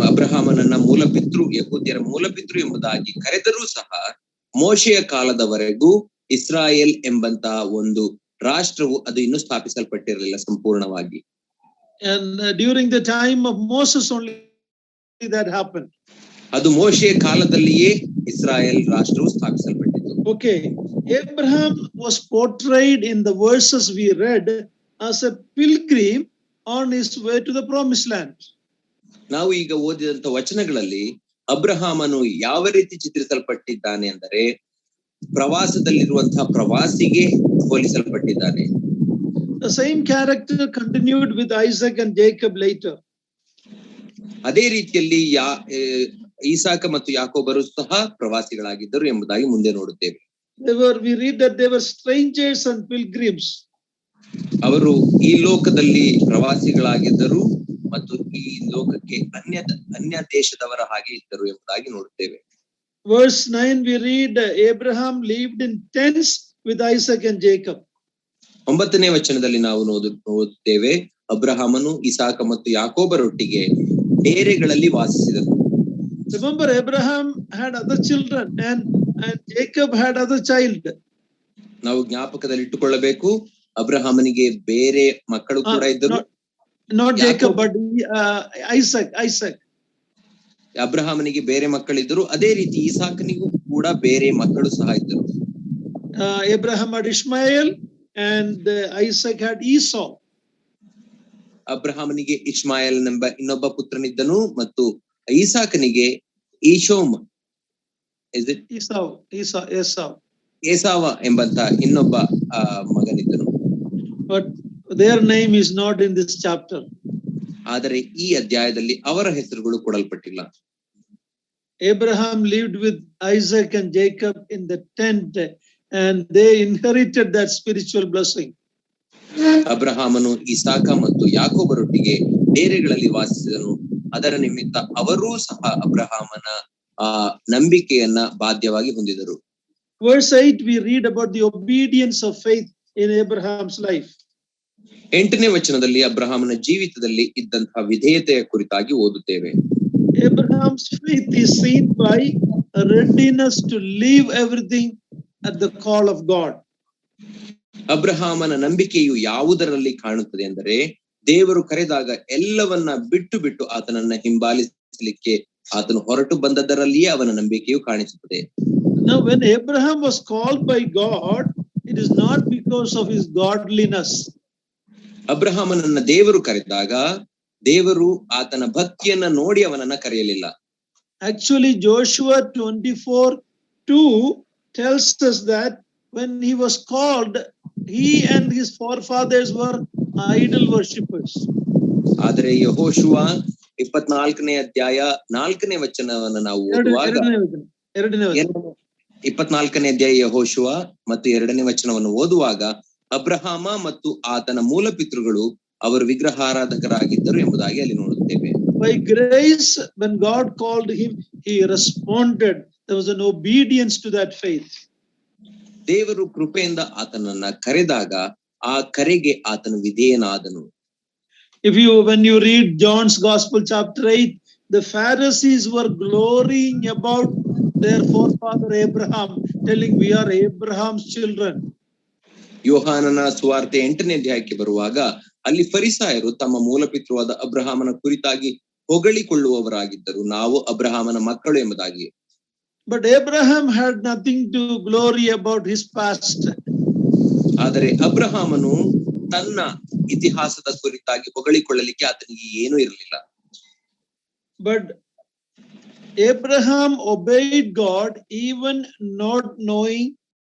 ಅಬ್ರಹಾಮನನ್ನ ಮೂಲಪಿತೃ, ಯಹೂದ್ಯರ ಮೂಲಪಿತೃ ಎಂಬುದಾಗಿ ಕರೆದರೂ ಸಹ ಮೋಶೆಯ ಕಾಲದವರೆಗೂ ಇಸ್ರಾಯೇಲ್ ಎಂಬಂತಹ ಒಂದು ರಾಷ್ಟ್ರವು ಅದು ಇನ್ನೂ ಸ್ಥಾಪಿಸಲ್ಪಟ್ಟಿರಲಿಲ್ಲ ಸಂಪೂರ್ಣವಾಗಿ. And during the time of Moses only that happened. ಅದು ಮೋಶೆಯ ಕಾಲದಲ್ಲಿಯೇ Israel ರಾಷ್ಟ್ರವು ಸ್ಥಾಪಿಸಲ್ಪಟ್ಟಿತು. Okay, Abraham was portrayed in the verses we read as a pilgrim on his way to the promised land. ನಾವು ಈಗ ಓದಿದಂತ ವಚನಗಳಲ್ಲಿ ಅಬ್ರಹಾಮನು ಯಾವ ರೀತಿ ಚಿತ್ರಿಸಲ್ಪಟ್ಟಿದ್ದಾನೆ ಅಂದರೆ ಪ್ರವಾಸದಲ್ಲಿರುವಂತಹ ಪ್ರವಾಸಿಗೆ ಹೋಲಿಸಲ್ಪಟ್ಟಿದ್ದಾನೆ. The same character continued with Isaac and Jacob later. ಅದೇ ರೀತಿಯಲ್ಲಿ ಈಸಾಕ ಮತ್ತು ಯಾಕೋಬರು ಸಹ ಪ್ರವಾಸಿಗಳಾಗಿದ್ದರು ಎಂಬುದಾಗಿ ಮುಂದೆ ನೋಡುತ್ತೇವೆ. We read that they were strangers and pilgrims. ಅವರು ಈ ಲೋಕದಲ್ಲಿ ಪ್ರವಾಸಿಗಳಾಗಿದ್ದರು ಮತ್ತು ಈ ಲೋಕಕ್ಕೆ ಅನ್ಯ ದೇಶದವರ ಹಾಗೆ ಇದ್ದರು ಎಂಬುದಾಗಿ ನೋಡುತ್ತೇವೆ. Verse 9 we read Abraham lived in tents with Isaac and Jacob. 9ನೇ ವಚನದಲ್ಲಿ ನಾವು ಓದುತ್ತೇವೆ, ಅಬ್ರಹಾಮನು ಇಸಾಕ ಮತ್ತು ಯಾಕೋಬರೊಟ್ಟಿಗೆ ಡೇರೆಗಳಲ್ಲಿ ವಾಸಿಸಿದನು. Remember, Abraham had other children and Jacob had other child. ನಾವು ಜ್ಞಾಪಕದಲ್ಲಿ ಇಟ್ಟುಕೊಳ್ಳಬೇಕು, ಅಬ್ರಹಾಮನಿಗೆ ಬೇರೆ ಮಕ್ಕಳು ಕೂಡ ಇದ್ದರು. Not Jacob but Isaac. ಅಬ್ರಹಾಮನಿಗೆ ಬೇರೆ ಮಕ್ಕಳಿದ್ದರು, ಅದೇ ರೀತಿ ಇಸಾಕನಿಗೂ ಕೂಡ ಬೇರೆ ಮಕ್ಕಳು ಸಹ ಇದ್ದರು. Abraham had Ishmael and Isaac had Esau. ಅಬ್ರಹಾಮನಿಗೆ ಇಷ್ಮಾಯಲ್ ಎಂಬ ಇನ್ನೊಬ್ಬ ಪುತ್ರನಿದ್ದನು ಮತ್ತು ಈಸಾಕನಿಗೆ ಈಶೋಮ್ ಏಸಾವ ಎಂಬಂತ ಇನ್ನೊಬ್ಬ ಮಗನಿದ್ದನು. But their name is not in this chapter. ಆದರೆ ಈ ಅಧ್ಯಾಯದಲ್ಲಿ ಅವರ ಹೆಸರುಗಳು ಕೊಡಲ್ಪಟ್ಟಿಲ್ಲ. Abraham lived with Isaac and Jacob in the tent and they inherited that spiritual blessing. ಅಬ್ರಹಾಮನು ಇಸಾಕ ಮತ್ತು ಯಾಕೋಬರೊಟ್ಟಿಗೆ ಡೇರೆಗಳಲ್ಲಿ ವಾಸಿಸಿದನು, ಅದರ ನಿಮಿತ್ತ ಅವರೂ ಸಹ ಅಬ್ರಹಾಮನ ನಂಬಿಕೆಯನ್ನ ಬಾಧ್ಯವಾಗಿ ಹೊಂದಿದರು. Verse 8 we read about the obedience of faith in Abraham's life. 8ನೇ ವಚನದಲ್ಲಿ ಅಬ್ರಹಾಮನ ಜೀವಿತದಲ್ಲಿ ಇದ್ದಂತಹ ವಿಧೇಯತೆಯ ಕುರಿತಾಗಿ ಓದುತ್ತೇವೆ. Abraham's faith is seen by a readiness to leave everything at the call of God. ಅಬ್ರಹಾಮನ ನಂಬಿಕೆಯು ಯಾವುದರಲ್ಲಿ ಕಾಣುತ್ತದೆ ಅಂದರೆ ದೇವರು ಕರೆದಾಗ ಎಲ್ಲವನ್ನ ಬಿಟ್ಟು ಆತನನ್ನ ಹಿಂಬಾಲಿಸಲಿಕ್ಕೆ ಆತನು ಹೊರಟು ಬಂದದರಲ್ಲಿಯೇ ಅವನ ನಂಬಿಕೆಯು ಕಾಣಿಸುತ್ತದೆ. Now when Abraham was called by God, it is not because of his godliness. ಅಬ್ರಹಾಮನನ್ನ ದೇವರು ಕರೆದಾಗ ದೇವರು ಆತನ ಭಕ್ತಿಯನ್ನ ನೋಡಿ ಅವನನ್ನ ಕರೆಯಲಿಲ್ಲ. Actually, Joshua 24:2 tells us that when he was called, he and his forefathers were idol worshippers. ಆದರೆ ಯೆಹೋಶುವ 24ನೇ ಅಧ್ಯಾಯ 4ನೇ ವಚನವನ್ನು ನಾವು ಓದುವಾಗ 24ನೇ ಅಧ್ಯಾಯ ಯೆಹೋಶುವ ಮತ್ತು 2ನೇ ವಚನವನ್ನು ಓದುವಾಗ ಅಬ್ರಹಾಮ ಮತ್ತು ಆತನ ಮೂಲ ಪಿತೃಗಳು ಅವರು ವಿಗ್ರಹಾರಾಧಕರಾಗಿದ್ದರು ಎಂಬುದಾಗಿ ಅಲ್ಲಿ ನೋಡುತ್ತೇವೆ. By grace, when God called him, he responded. There was an obedience to that faith. ದೇವರು ಕೃಪೆಯಿಂದ ಆತನನ್ನ ಕರೆದಾಗ ಆ ಕರೆಗೆ ಆತನು ವಿಧೇಯನಾದನು. When you read John's Gospel chapter 8, the Pharisees were glorying about their forefather Abraham, telling we are Abraham's children. ಯೋಹಾನನ ಸುವಾರ್ತೆ 8ನೇ ಅಧ್ಯಾಯಕ್ಕೆ ಬರುವಾಗ ಅಲ್ಲಿ ಫರಿಸಾಯರು ತಮ್ಮ ಮೂಲಪಿತೃವಾದ ಅಬ್ರಹಾಮನ ಕುರಿತಾಗಿ ಹೊಗಳಿಕೊಳ್ಳುವವರಾಗಿದ್ದರು, ನಾವು ಅಬ್ರಹಾಮನ ಮಕ್ಕಳು ಎಂಬುದಾಗಿ. But Abraham had nothing to glory about his past. ಆದರೆ ಅಬ್ರಹಾಮನು ತನ್ನ ಇತಿಹಾಸದ ಕುರಿತಾಗಿ ಹೊಗಳಿಕೊಳ್ಳಲಿಕ್ಕೆ ಆತನಿಗೆ ಏನೂ ಇರಲಿಲ್ಲ. But Abraham obeyed God even not knowing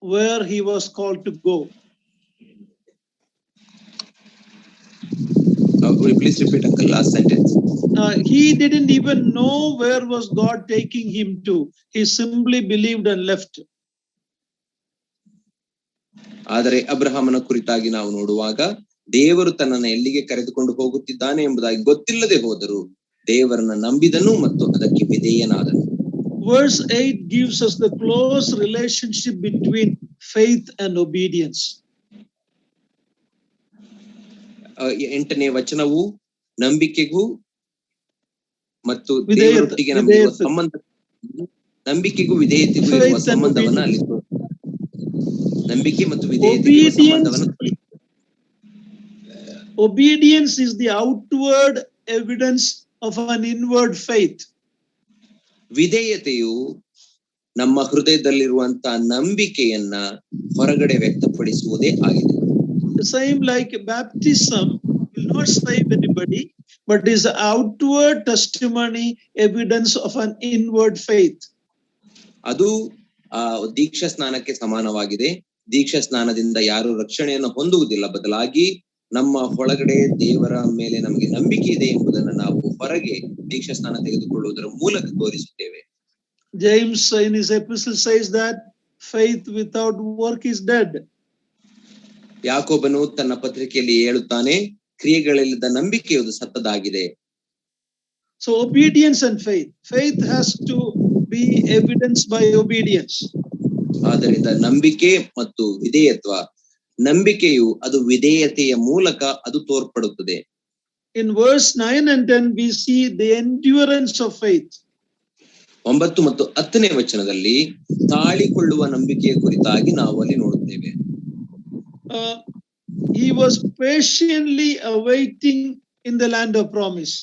where he was called to go. Will you please repeat, uncle, last sentence? He didn't even know where was God taking him to. He simply believed and left. ಆದರೆ ಅಬ್ರಹಾಮನ ಕುರಿತಾಗಿ ನಾವು ನೋಡುವಾಗ ದೇವರು ತನ್ನನ್ನು ಎಲ್ಲಿಗೆ ಕರೆದುಕೊಂಡು ಹೋಗುತ್ತಿದ್ದಾನೆ ಎಂಬುದಾಗಿ ಗೊತ್ತಿಲ್ಲದೆ ಹೋದರು, ದೇವರನ್ನ ನಂಬಿದನು ಮತ್ತು ಅದಕ್ಕೆ ವಿಧೇಯನಾದನು. Verse 8 gives us the close relationship between faith and obedience. 8ನೇ ವಚನವು ನಂಬಿಕೆಗೂ ಮತ್ತು ದೇವರೊಟ್ಟಿಗೆ ನಮಗೆ ಸಂಬಂಧ, ನಂಬಿಕೆಗೂ ವಿಧೇಯತೆಗೂ ಇರುವ ಸಂಬಂಧವನ್ನ ಅಲ್ಲಿ ನಂಬಿಕೆ ಮತ್ತು ವಿಧೇಯತೆಗೆ ಸಂಬಂಧವನ್ನು. Obedience is the outward evidence of an inward faith. ವಿಧೇಯತೆಯು ನಮ್ಮ ಹೃದಯದಲ್ಲಿರುವಂತಹ ನಂಬಿಕೆಯನ್ನ ಹೊರಗಡೆ ವ್ಯಕ್ತಪಡಿಸುವುದೇ ಆಗಿದೆ. The same like baptism will not save anybody, but is outward testimony, evidence of an inward faith. ಅದು ದೀಕ್ಷಾ ಸ್ನಾನಕ್ಕೆ ಸಮಾನವಾಗಿದೆ. ದೀಕ್ಷಾ ಸ್ನಾನದಿಂದ ಯಾರು ರಕ್ಷಣೆಯನ್ನು ಹೊಂದುವುದಿಲ್ಲ, ಬದಲಾಗಿ ನಮ್ಮ ಒಳಗಡೆ ದೇವರ ಮೇಲೆ ನಮಗೆ ನಂಬಿಕೆ ಇದೆ ಎಂಬುದನ್ನು ನಾವು ಹೊರಗೆ ದೀಕ್ಷಾ ಸ್ನಾನ ತೆಗೆದುಕೊಳ್ಳುವುದರ ಮೂಲಕ ತೋರಿಸುತ್ತೇವೆ. James in his epistle says that faith without work is dead. ಯಾಕೋಬನು ತನ್ನ ಪತ್ರಿಕೆಯಲ್ಲಿ ಹೇಳುತ್ತಾನೆ, ಕ್ರಿಯೆಗಳಿಲ್ಲದ ನಂಬಿಕೆಯು ಸತ್ತದಾಗಿದೆ. So obedience and faith has to be evidenced by obedience. ಆದ್ದರಿಂದ ನಂಬಿಕೆ ಮತ್ತು ವಿಧೇಯತ್ವ, ನಂಬಿಕೆಯು ಅದು ವಿಧೇಯತೆಯ ಮೂಲಕ ಅದು ತೋರ್ಪಡುತ್ತದೆ. In verse 9 and 10 we see the endurance of faith. 9 ಮತ್ತು 10ನೇ ವಚನದಲ್ಲಿ ತಾಳಿಕೊಳ್ಳುವ ನಂಬಿಕೆಯ ಕುರಿತಾಗಿ ನಾವು ಅಲ್ಲಿ ನೋಡುತ್ತೇವೆ. He was patiently awaiting in the land of promise.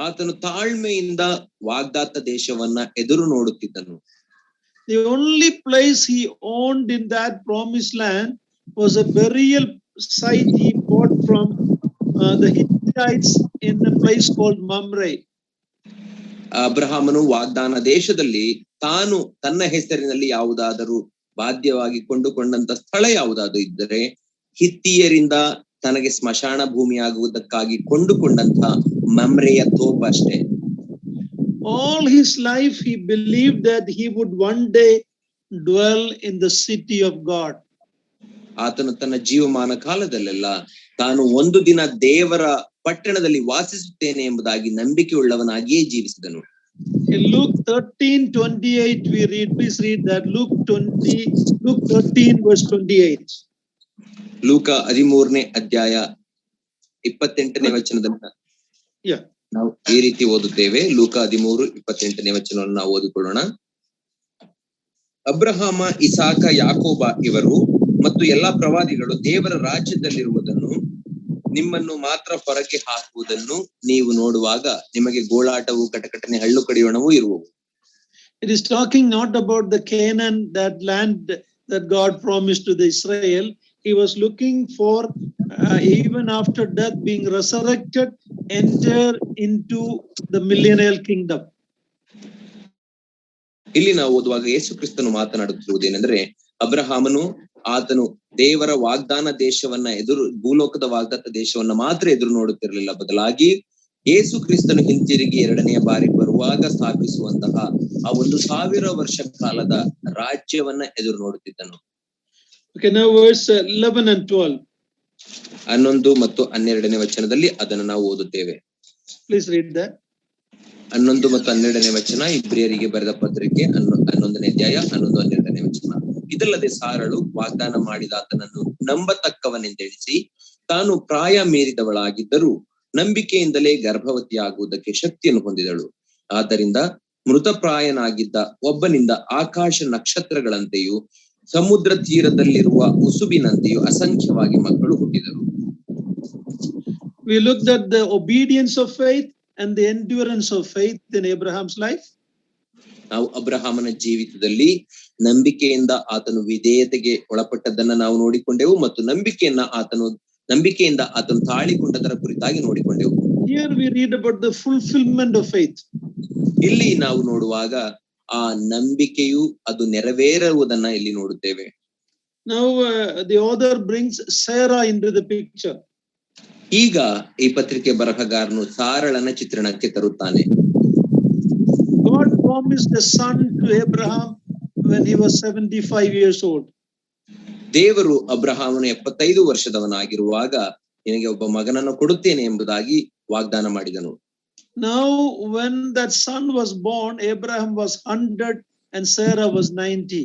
ಆತನು ತಾಳ್ಮೆಯಿಂದ ವಾಗ್ದಾತ ದೇಶವನ್ನ ಎದುರು ನೋಡುತ್ತಿದ್ದನು. The only place he owned in that promised land was a burial site he bought from the Hittites in a place called Mamre. ಅಬ್ರಹಾಮನು ವಾಗ್ದಾನ ದೇಶದಲ್ಲಿ ತಾನು ತನ್ನ ಹೆಸರಿನಲ್ಲಿ ಯಾವುದಾದರೂ ಬಾಧ್ಯವಾಗಿ ಕೊಂಡುಕೊಂಡಂತ ಸ್ಥಳ ಯಾವುದಾದರೂ ಇದ್ದರೆ ಹಿತ್ತಿಯರಿಂದ ತನಗೆ ಸ್ಮಶಾನ ಭೂಮಿಯಾಗುವುದಕ್ಕಾಗಿ ಕೊಂಡುಕೊಂಡಂತ ಮಮ್ರೆಯ ತೋಪ ಅಷ್ಟೇ. All his life he believed that he would one day dwell in the city of God. ಆತನು ತನ್ನ ಜೀವಮಾನ ಕಾಲದಲ್ಲೆಲ್ಲ ತಾನು ಒಂದು ದಿನ ದೇವರ ಪಟ್ಟಣದಲ್ಲಿ ವಾಸಿಸುತ್ತೇನೆ ಎಂಬುದಾಗಿ ನಂಬಿಕೆ ಉಳ್ಳವನಾಗಿಯೇ ಜೀವಿಸಿದನು. In Luke 13:28 we read, please read that. Luke 13 verse 28. ಲೂಕ 13ನೇ ಅಧ್ಯಾಯ 28ನೇ ವಚನದಲ್ಲಿ ನಾವು ಈ ರೀತಿ ಓದುತ್ತೇವೆ. ಲೂಕ 13:28ನೇ ವಚನವನ್ನು ನಾವು ಓದಿಕೊಳ್ಳೋಣ. ಅಬ್ರಹಾಮ, ಇಸಾಕ, ಯಾಕೋಬ ಇವರು ಮತ್ತು ಎಲ್ಲಾ ಪ್ರವಾದಿಗಳು ದೇವರ ರಾಜ್ಯದಲ್ಲಿರುವುದನ್ನು, ನಿಮ್ಮನ್ನು ಮಾತ್ರ ಹೊರಗೆ ಹಾಕುವುದನ್ನು ನೀವು ನೋಡುವಾಗ ನಿಮಗೆ ಗೋಳಾಟವು, ಕಟಕಟನೆ, ಹಳ್ಳು ಕಡಿಯೋಣವೂ ಇರುವವು. It is talking not about the Canaan, that land that God promised to the Israel. he was looking for, even after death, being resurrected, enter into the millennial kingdom. ಇಲ್ಲಿ ನಾವು ಓದುವಾಗ ಯೇಸು ಕ್ರಿಸ್ತನು ಮಾತನಾಡುತ್ತಿರುವುದೇನೆಂದ್ರೆ, ಅಬ್ರಹಾಮನು ಆತನು ದೇವರ ವಾಗ್ದಾನ ದೇಶವನ್ನ ಭೂಲೋಕದ ವಾಗ್ದಾನ ದೇಶವನ್ನ ಮಾತ್ರ ಎದುರು ನೋಡುತ್ತಿರಲಿಲ್ಲ, ಬದಲಾಗಿ ಯೇಸು ಕ್ರಿಸ್ತನು ಹಿಂತಿರುಗಿ ಎರಡನೆಯ ಬಾರಿ ಬರುವಾಗ ಸ್ಥಾಪಿಸುವಂತಹ ಆ 1000 ವರ್ಷ ಕಾಲದ ರಾಜ್ಯವನ್ನ ಎದುರು ನೋಡುತ್ತಿದ್ದನು. Okay, now verse 11 and 12. 11 ಮತ್ತು 12ನೇ ವಚನದಲ್ಲಿ ಅದನ್ನು ನಾವು ಓದುತ್ತೇವೆ. Please read that. 11 ಮತ್ತು 12ನೇ ವಚನ, ಇಬ್ರಿಯರಿಗೆ ಬರೆದ ಪತ್ರಿಕೆ 11ನೇ ಅಧ್ಯಾಯ 11-12ನೇ ವಚನ. ಇದಲ್ಲದೆ ಸಾರಳು ವಾಗ್ದಾನ ಮಾಡಿದ ಆತನನ್ನು ನಂಬತಕ್ಕವನೆಂದೆಣಿಸಿ ತಾನು ಪ್ರಾಯ ಮೀರಿದವಳಾಗಿದ್ದರೂ ನಂಬಿಕೆಯಿಂದಲೇ ಗರ್ಭವತಿಯಾಗುವುದಕ್ಕೆ ಶಕ್ತಿಯನ್ನು ಹೊಂದಿದಳು. ಆದ್ದರಿಂದ ಮೃತಪ್ರಾಯನಾಗಿದ್ದ ಒಬ್ಬನಿಂದ ಆಕಾಶ ನಕ್ಷತ್ರಗಳಂತೆಯೂ ಸಮುದ್ರ ತೀರದಲ್ಲಿರುವ ಉಸುಬಿನಂತೆಯೂ ಅಸಂಖ್ಯವಾಗಿ ಮಕ್ಕಳು ಹುಟ್ಟಿದರು. We looked at the obedience of faith and the endurance of faith in Abraham's life. ನಾವು ಅಬ್ರಹಾಮನ ಜೀವಿತದಲ್ಲಿ ನಂಬಿಕೆಯಿಂದ ಆತನು ವಿಧೇಯತೆಗೆ ಒಳಪಟ್ಟದ್ದನ್ನ ನಾವು ನೋಡಿಕೊಂಡೆವು ಮತ್ತು ನಂಬಿಕೆಯಿಂದ ಆತನು ತಾಳಿಕೊಂಡದರ ಕುರಿತಾಗಿ ನೋಡಿಕೊಂಡೆವು. Here we read about the fulfillment of faith. ಇಲ್ಲಿ ನಾವು ನೋಡುವಾಗ ಆ ನಂಬಿಕೆಯು ಅದು ನೆರವೇರುವುದನ್ನ ಇಲ್ಲಿ ನೋಡುತ್ತೇವೆ. Now the author brings Sarah into the picture. ಈಗ ಈ ಪತ್ರಿಕೆ ಬರಹಗಾರನು ಸಾರಳನ ಚಿತ್ರಣಕ್ಕೆ ತರುತ್ತಾನೆ. God promised a son to Abraham when he was 75 years old. ದೇವರು ಅಬ್ರಹಾಮನು 75 ವರ್ಷದವನಾಗಿರುವಾಗ ನಿನಗೆ ಒಬ್ಬ ಮಗನನ್ನು ಕೊಡುತ್ತೇನೆ ಎಂಬುದಾಗಿ ವಾಗ್ದಾನ ಮಾಡಿದನು. Now when that son was born, Abraham was 100 and Sarah was 90.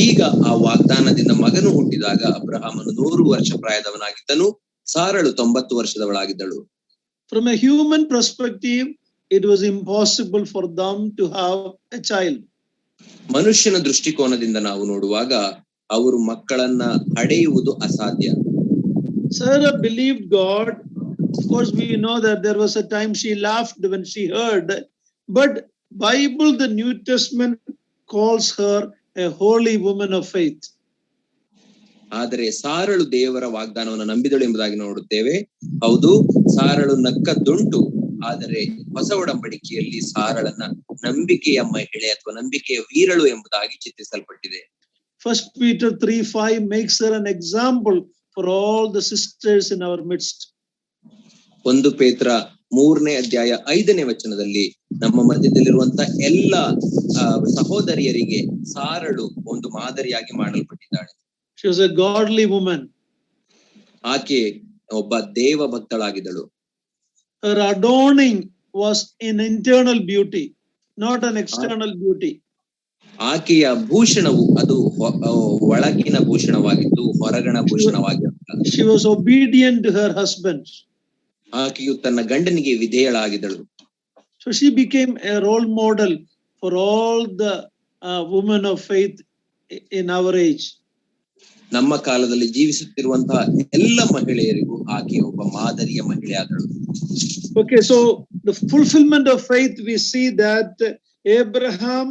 ಈಗ ಆ ವಾಗ್ದಾನದಿಂದ ಮಗನು ಹುಟ್ಟಿದಾಗ ಅಬ್ರಹಾಮನು 100 ವರ್ಷ ಪ್ರಾಯದವನಾಗಿದ್ದನು, ಸಾರಳು 90 ವರ್ಷದವಳಾಗಿದ್ದಳು. From a human perspective, it was impossible for them to have a child. ಮನುಷ್ಯನ ದೃಷ್ಟಿಕೋನದಿಂದ ನಾವು ನೋಡುವಾಗ ಅವರು ಮಕ್ಕಳನ್ನ ಹಡೆಯುವುದು ಅಸಾಧ್ಯ. Sarah believed God. Of course, we know that there was a time she laughed when she heard, but Bible, the New Testament, calls her a holy woman of faith. ಆದರೆ ಸಾರಳು ದೇವರ ವಾಗ್ದಾನವನ್ನು ನಂಬಿದಳು ಎಂಬುದಾಗಿ ನೋಡುತ್ತೇವೆ. ಹೌದು, ಸಾರಳು ನಕ್ಕದ್ದುಂಟು, ಆದರೆ ಹೊಸ ಒಡಂಬಡಿಕೆಯಲ್ಲಿ ಸಾರಳನ್ನ ನಂಬಿಕೆಯ ಮಹಿಳೆ ಅಥವಾ ನಂಬಿಕೆಯ ವೀರಳು ಎಂಬುದಾಗಿ ಚಿತ್ರಿಸಲ್ಪಟ್ಟಿದೆ. 1 Peter 3:5 makes her an example for all the sisters in our midst. 1 ಪೇತ್ರ 3ನೇ ಅಧ್ಯಾಯ 5ನೇ ವಚನದಲ್ಲಿ ನಮ್ಮ ಮಧ್ಯದಲ್ಲಿರುವಂತ ಎಲ್ಲ ಸಹೋದರಿಯರಿಗೆ ಸಾರಳು ಒಂದು ಮಾದರಿಯಾಗಿ ಮಾಡಲ್ಪಟ್ಟಿದ್ದಾಳೆ. She was a godly woman. ಆಕೆ ಒಬ್ಬ ದೇವ ಭಕ್ತಳಾಗಿದ್ದಳು. Her adorning was in internal beauty, not an external beauty. ಆಕೆಯ ಭೂಷಣವು ಅದು ಒಳಗಿನ ಭೂಷಣವಾಗಿದ್ದು ಹೊರಗಣ ಭೂಷಣವಾಗಿರಲಿಲ್ಲ. She was obedient to her husband. ಆಕೆಯು ತನ್ನ ಗಂಡನಿಗೆ ವಿಧೇಯಳಾಗಿದ್ದಳು. So she became a role model for all the women of faith in our age. ನಮ್ಮ ಕಾಲದಲ್ಲಿ ಜೀವಿಸುತ್ತಿರುವಂತಹ ಎಲ್ಲ ಮಹಿಳೆಯರಿಗೂ ಆಕೆ ಒಬ್ಬ ಮಾದರಿಯ ಮಹಿಳೆಯಾದಳು. Okay, so the fulfillment of faith, we see that Abraham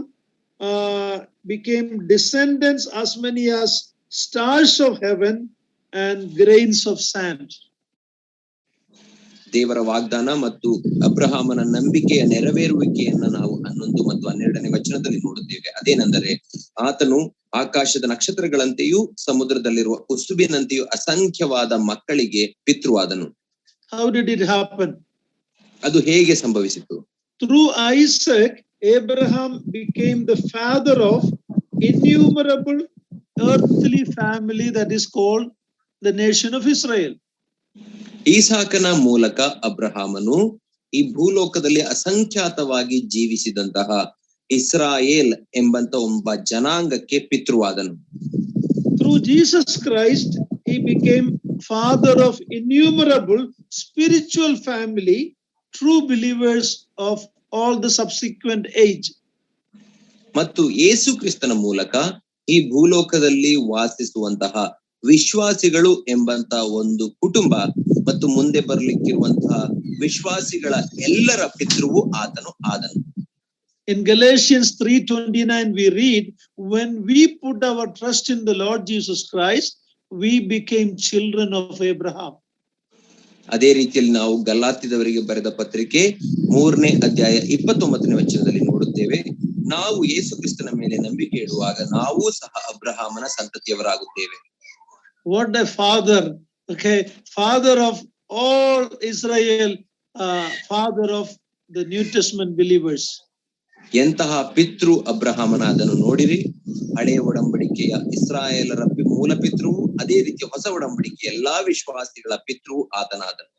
became descendants as many as stars of heaven and grains of sand. ದೇವರ ವಾಗ್ದಾನ ಮತ್ತು ಅಬ್ರಹಾಮನ ನಂಬಿಕೆಯ ನೆರವೇರುವಿಕೆಯನ್ನ ನಾವು 11 ಮತ್ತು 12ನೇ ವಚನದಲ್ಲಿ ನೋಡುತ್ತೇವೆ. ಅದೇನೆಂದರೆ, ಆತನು ಆಕಾಶದ ನಕ್ಷತ್ರಗಳಂತೆಯೂ ಸಮುದ್ರದಲ್ಲಿರುವ ಉಸುಬಿನಂತೆಯೂ ಅಸಂಖ್ಯವಾದ ಮಕ್ಕಳಿಗೆ ಪಿತೃವಾದನು. How did it happen? ಅದು ಹೇಗೆ ಸಂಭವಿಸಿತು? Through Isaac, Abraham became the father of innumerable earthly family that is called the nation of Israel. ಈಸಾಕನ ಮೂಲಕ ಅಬ್ರಹಾಮನು ಈ ಭೂಲೋಕದಲ್ಲಿ ಅಸಂಖ್ಯಾತವಾಗಿ ಜೀವಿಸಿದಂತಹ ಇಸ್ರಾಯೇಲ್ ಎಂಬಂತ ಒಬ್ಬ ಜನಾಂಗಕ್ಕೆ ಪಿತೃವಾದನು. Through Jesus Christ, he became father of innumerable spiritual family, true believers of all the subsequent age. ಮತ್ತು ಯೇಸು ಕ್ರಿಸ್ತನ ಮೂಲಕ ಈ ಭೂಲೋಕದಲ್ಲಿ ವಾಸಿಸುವಂತಹ ವಿಶ್ವಾಸಿಗಳು ಎಂಬಂತ ಒಂದು ಕುಟುಂಬ ಮತ್ತು ಮುಂದೆ ಬರ್ಲಿಕ್ಕಿರುವಂತಹ ವಿಶ್ವಾಸಿಗಳ ಎಲ್ಲರ ಪಿತೃವು ಆದನು. In Galatians 3:29 we read, when we put our trust in the Lord Jesus Christ, we became children of Abraham. ಅದೇ ರೀತಿಯಲ್ಲಿ ನಾವು ಗಲಾತ್ಯದವರಿಗೆ ಬರೆದ ಪತ್ರಿಕೆ 3ನೇ ಅಧ್ಯಾಯ 29ನೇ ವಚನದಲ್ಲಿ ನೋಡುತ್ತೇವೆ, ನಾವು ಯೇಸು ಕ್ರಿಸ್ತನ ಮೇಲೆ ನಂಬಿಕೆ ಇಡುವಾಗ ನಾವು ಸಹ ಅಬ್ರಹಾಮನ ಸಂತತಿಯವರಾಗುತ್ತೇವೆ. What a father, okay, father of all Israel, father of the New Testament believers. ಎಂತಹ ಪಿತೃ ಅಬ್ರಹಾಮನಾದನು ನೋಡಿರಿ. ಹಳೆಯ ಒಡಂಬಡಿಕೆಯ ಇಸ್ರಾಯೇಲರ ಮೂಲ ಪಿತೃ, ಅದೇ ರೀತಿ ಹೊಸ ಒಡಂಬಡಿಕೆ ಎಲ್ಲಾ ವಿಶ್ವಾಸಿಗಳ ಪಿತೃ ಆತನಾದನು.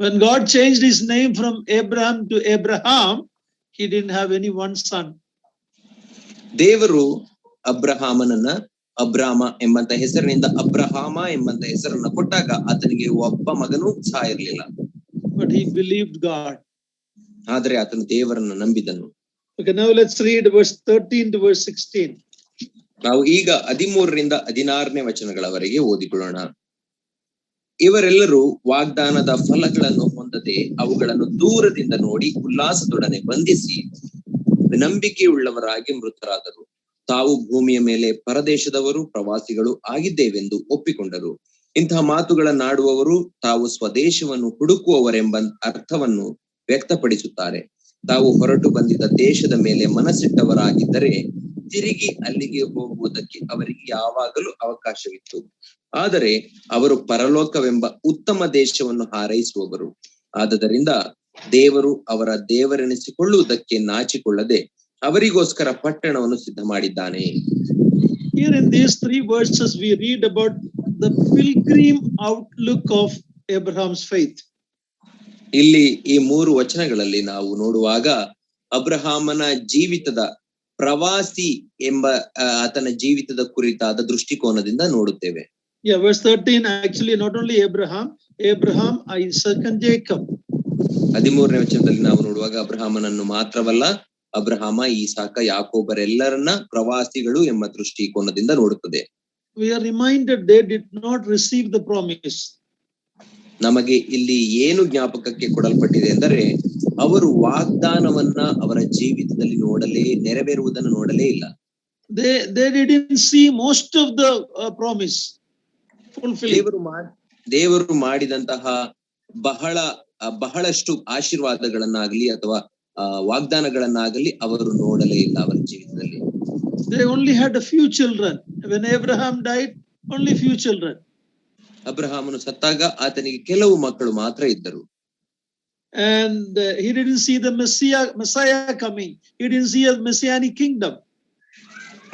When God changed his name from Abraham to Abraham, he didn't have any one son. ದೇವರು ಅಬ್ರಹಾಮನನ್ನ ಅಬ್ರಾಮ ಎಂಬಂತ ಹೆಸರಿನಿಂದ ಅಬ್ರಹಾಮ ಎಂಬಂತ ಹೆಸರನ್ನ ಕೊಟ್ಟಾಗ ಆತನಿಗೆ ಒಬ್ಬ ಮಗನೂ ಸಹ ಇರಲಿಲ್ಲ. But he believed God. ಆದರೆ ಆತನು ದೇವರನ್ನು ನಂಬಿದನು. Okay, now let's read verse 13 to verse 16. ನಾವು ಈಗ 13ರಿಂದ 16ನೇ ವಚನಗಳವರೆಗೆ ಓದಿಕೊಳ್ಳೋಣ. ಇವರೆಲ್ಲರೂ ವಾಗ್ದಾನದ ಫಲಗಳನ್ನು ಹೊಂದದೆ ಅವುಗಳನ್ನು ದೂರದಿಂದ ನೋಡಿ ಉಲ್ಲಾಸದೊಡನೆ ಬಂಧಿಸಿ ನಂಬಿಕೆಯುಳ್ಳವರಾಗಿ ಮೃತರಾದರು. ತಾವು ಭೂಮಿಯ ಮೇಲೆ ಪರದೇಶದವರು ಪ್ರವಾಸಿಗಳು ಆಗಿದ್ದೇವೆಂದು ಒಪ್ಪಿಕೊಂಡರು. ಇಂತಹ ಮಾತುಗಳನ್ನಾಡುವವರು ತಾವು ಸ್ವದೇಶವನ್ನು ಹುಡುಕುವವರೆಂಬ ಅರ್ಥವನ್ನು ವ್ಯಕ್ತಪಡಿಸುತ್ತಾರೆ. ತಾವು ಹೊರಟು ಬಂದಿದ್ದ ದೇಶದ ಮೇಲೆ ಮನಸ್ಸಿಟ್ಟವರಾಗಿದ್ದರೆ ತಿರುಗಿ ಅಲ್ಲಿಗೆ ಹೋಗುವುದಕ್ಕೆ ಅವರಿಗೆ ಯಾವಾಗಲೂ ಅವಕಾಶವಿತ್ತು. ಆದರೆ ಅವರು ಪರಲೋಕವೆಂಬ ಉತ್ತಮ ದೇಶವನ್ನು ಹಾರೈಸುವವರು. ಆದದರಿಂದ ದೇವರು ಅವರ ದೇವರೆನಿಸಿಕೊಳ್ಳುವುದಕ್ಕೆ ನಾಚಿಕೊಳ್ಳದೆ ಅವರಿಗೋಸ್ಕರ ಪಟ್ಟಣವನ್ನು ಸಿದ್ಧ ಮಾಡಿದ್ದಾನೆ. Here in these 3 verses we read about the pilgrim outlook of Abraham's faith. ಇಲ್ಲಿ ಈ 3 ವಚನಗಳಲ್ಲಿ ನಾವು ನೋಡುವಾಗ ಅಬ್ರಹಾಮನ ಜೀವಿತದ ಪ್ರವಾಸಿ ಎಂಬ ಆತನ ಜೀವಿತದ ಕುರಿತಾದ ದೃಷ್ಟಿಕೋನದಿಂದ ನೋಡುತ್ತೇವೆ. Yeah, verse 13 actually not only Abraham, Isaac and Jacob. 13ನೇ ವಚನದಲ್ಲಿ ನಾವು ನೋಡುವಾಗ ಅಬ್ರಹಾಮನನ್ನು ಮಾತ್ರವಲ್ಲ, ಅಬ್ರಹಾಮ, ಈಸಾಕ, ಯಾಕೋಬರೆಲ್ಲರನ್ನ ಪ್ರವಾಸಿಗಳು ಎಂಬ ದೃಷ್ಟಿಕೋನದಿಂದ ನೋಡುತ್ತದೆ. We are reminded they did not receive the promise. ನಮಗೆ ಇಲ್ಲಿ ಏನು ಜ್ಞಾಪಕಕ್ಕೆ ಕೊಡಲ್ಪಟ್ಟಿದೆ ಎಂದರೆ ಅವರು ವಾಗ್ದಾನವನ್ನ ಅವರ ಜೀವಿತದಲ್ಲಿ ನೆರವೇರುವುದನ್ನು ನೋಡಲೇ ಇಲ್ಲ. They didn't see most of the promise fulfilled. ದೇವರು ಮಾಡಿದಂತಹ ಬಹಳಷ್ಟು ಆಶೀರ್ವಾದಗಳನ್ನಾಗಲಿ ಅಥವಾ ವಾಗ್ದಾನಗಳನ್ನಾಗಲಿ ಅವರು ನೋಡಲೇ ಇಲ್ಲ ಅವರ ಜೀವಿತದಲ್ಲಿ. They only had a few children. When Abraham died, only few children. ಅಬ್ರಹಾಮನು ಸತ್ತಾಗ ಆತನಿಗೆ ಕೆಲವು ಮಕ್ಕಳು ಮಾತ್ರ ಇದ್ದರು. And he didn't see the Messiah coming. He didn't see a messianic kingdom.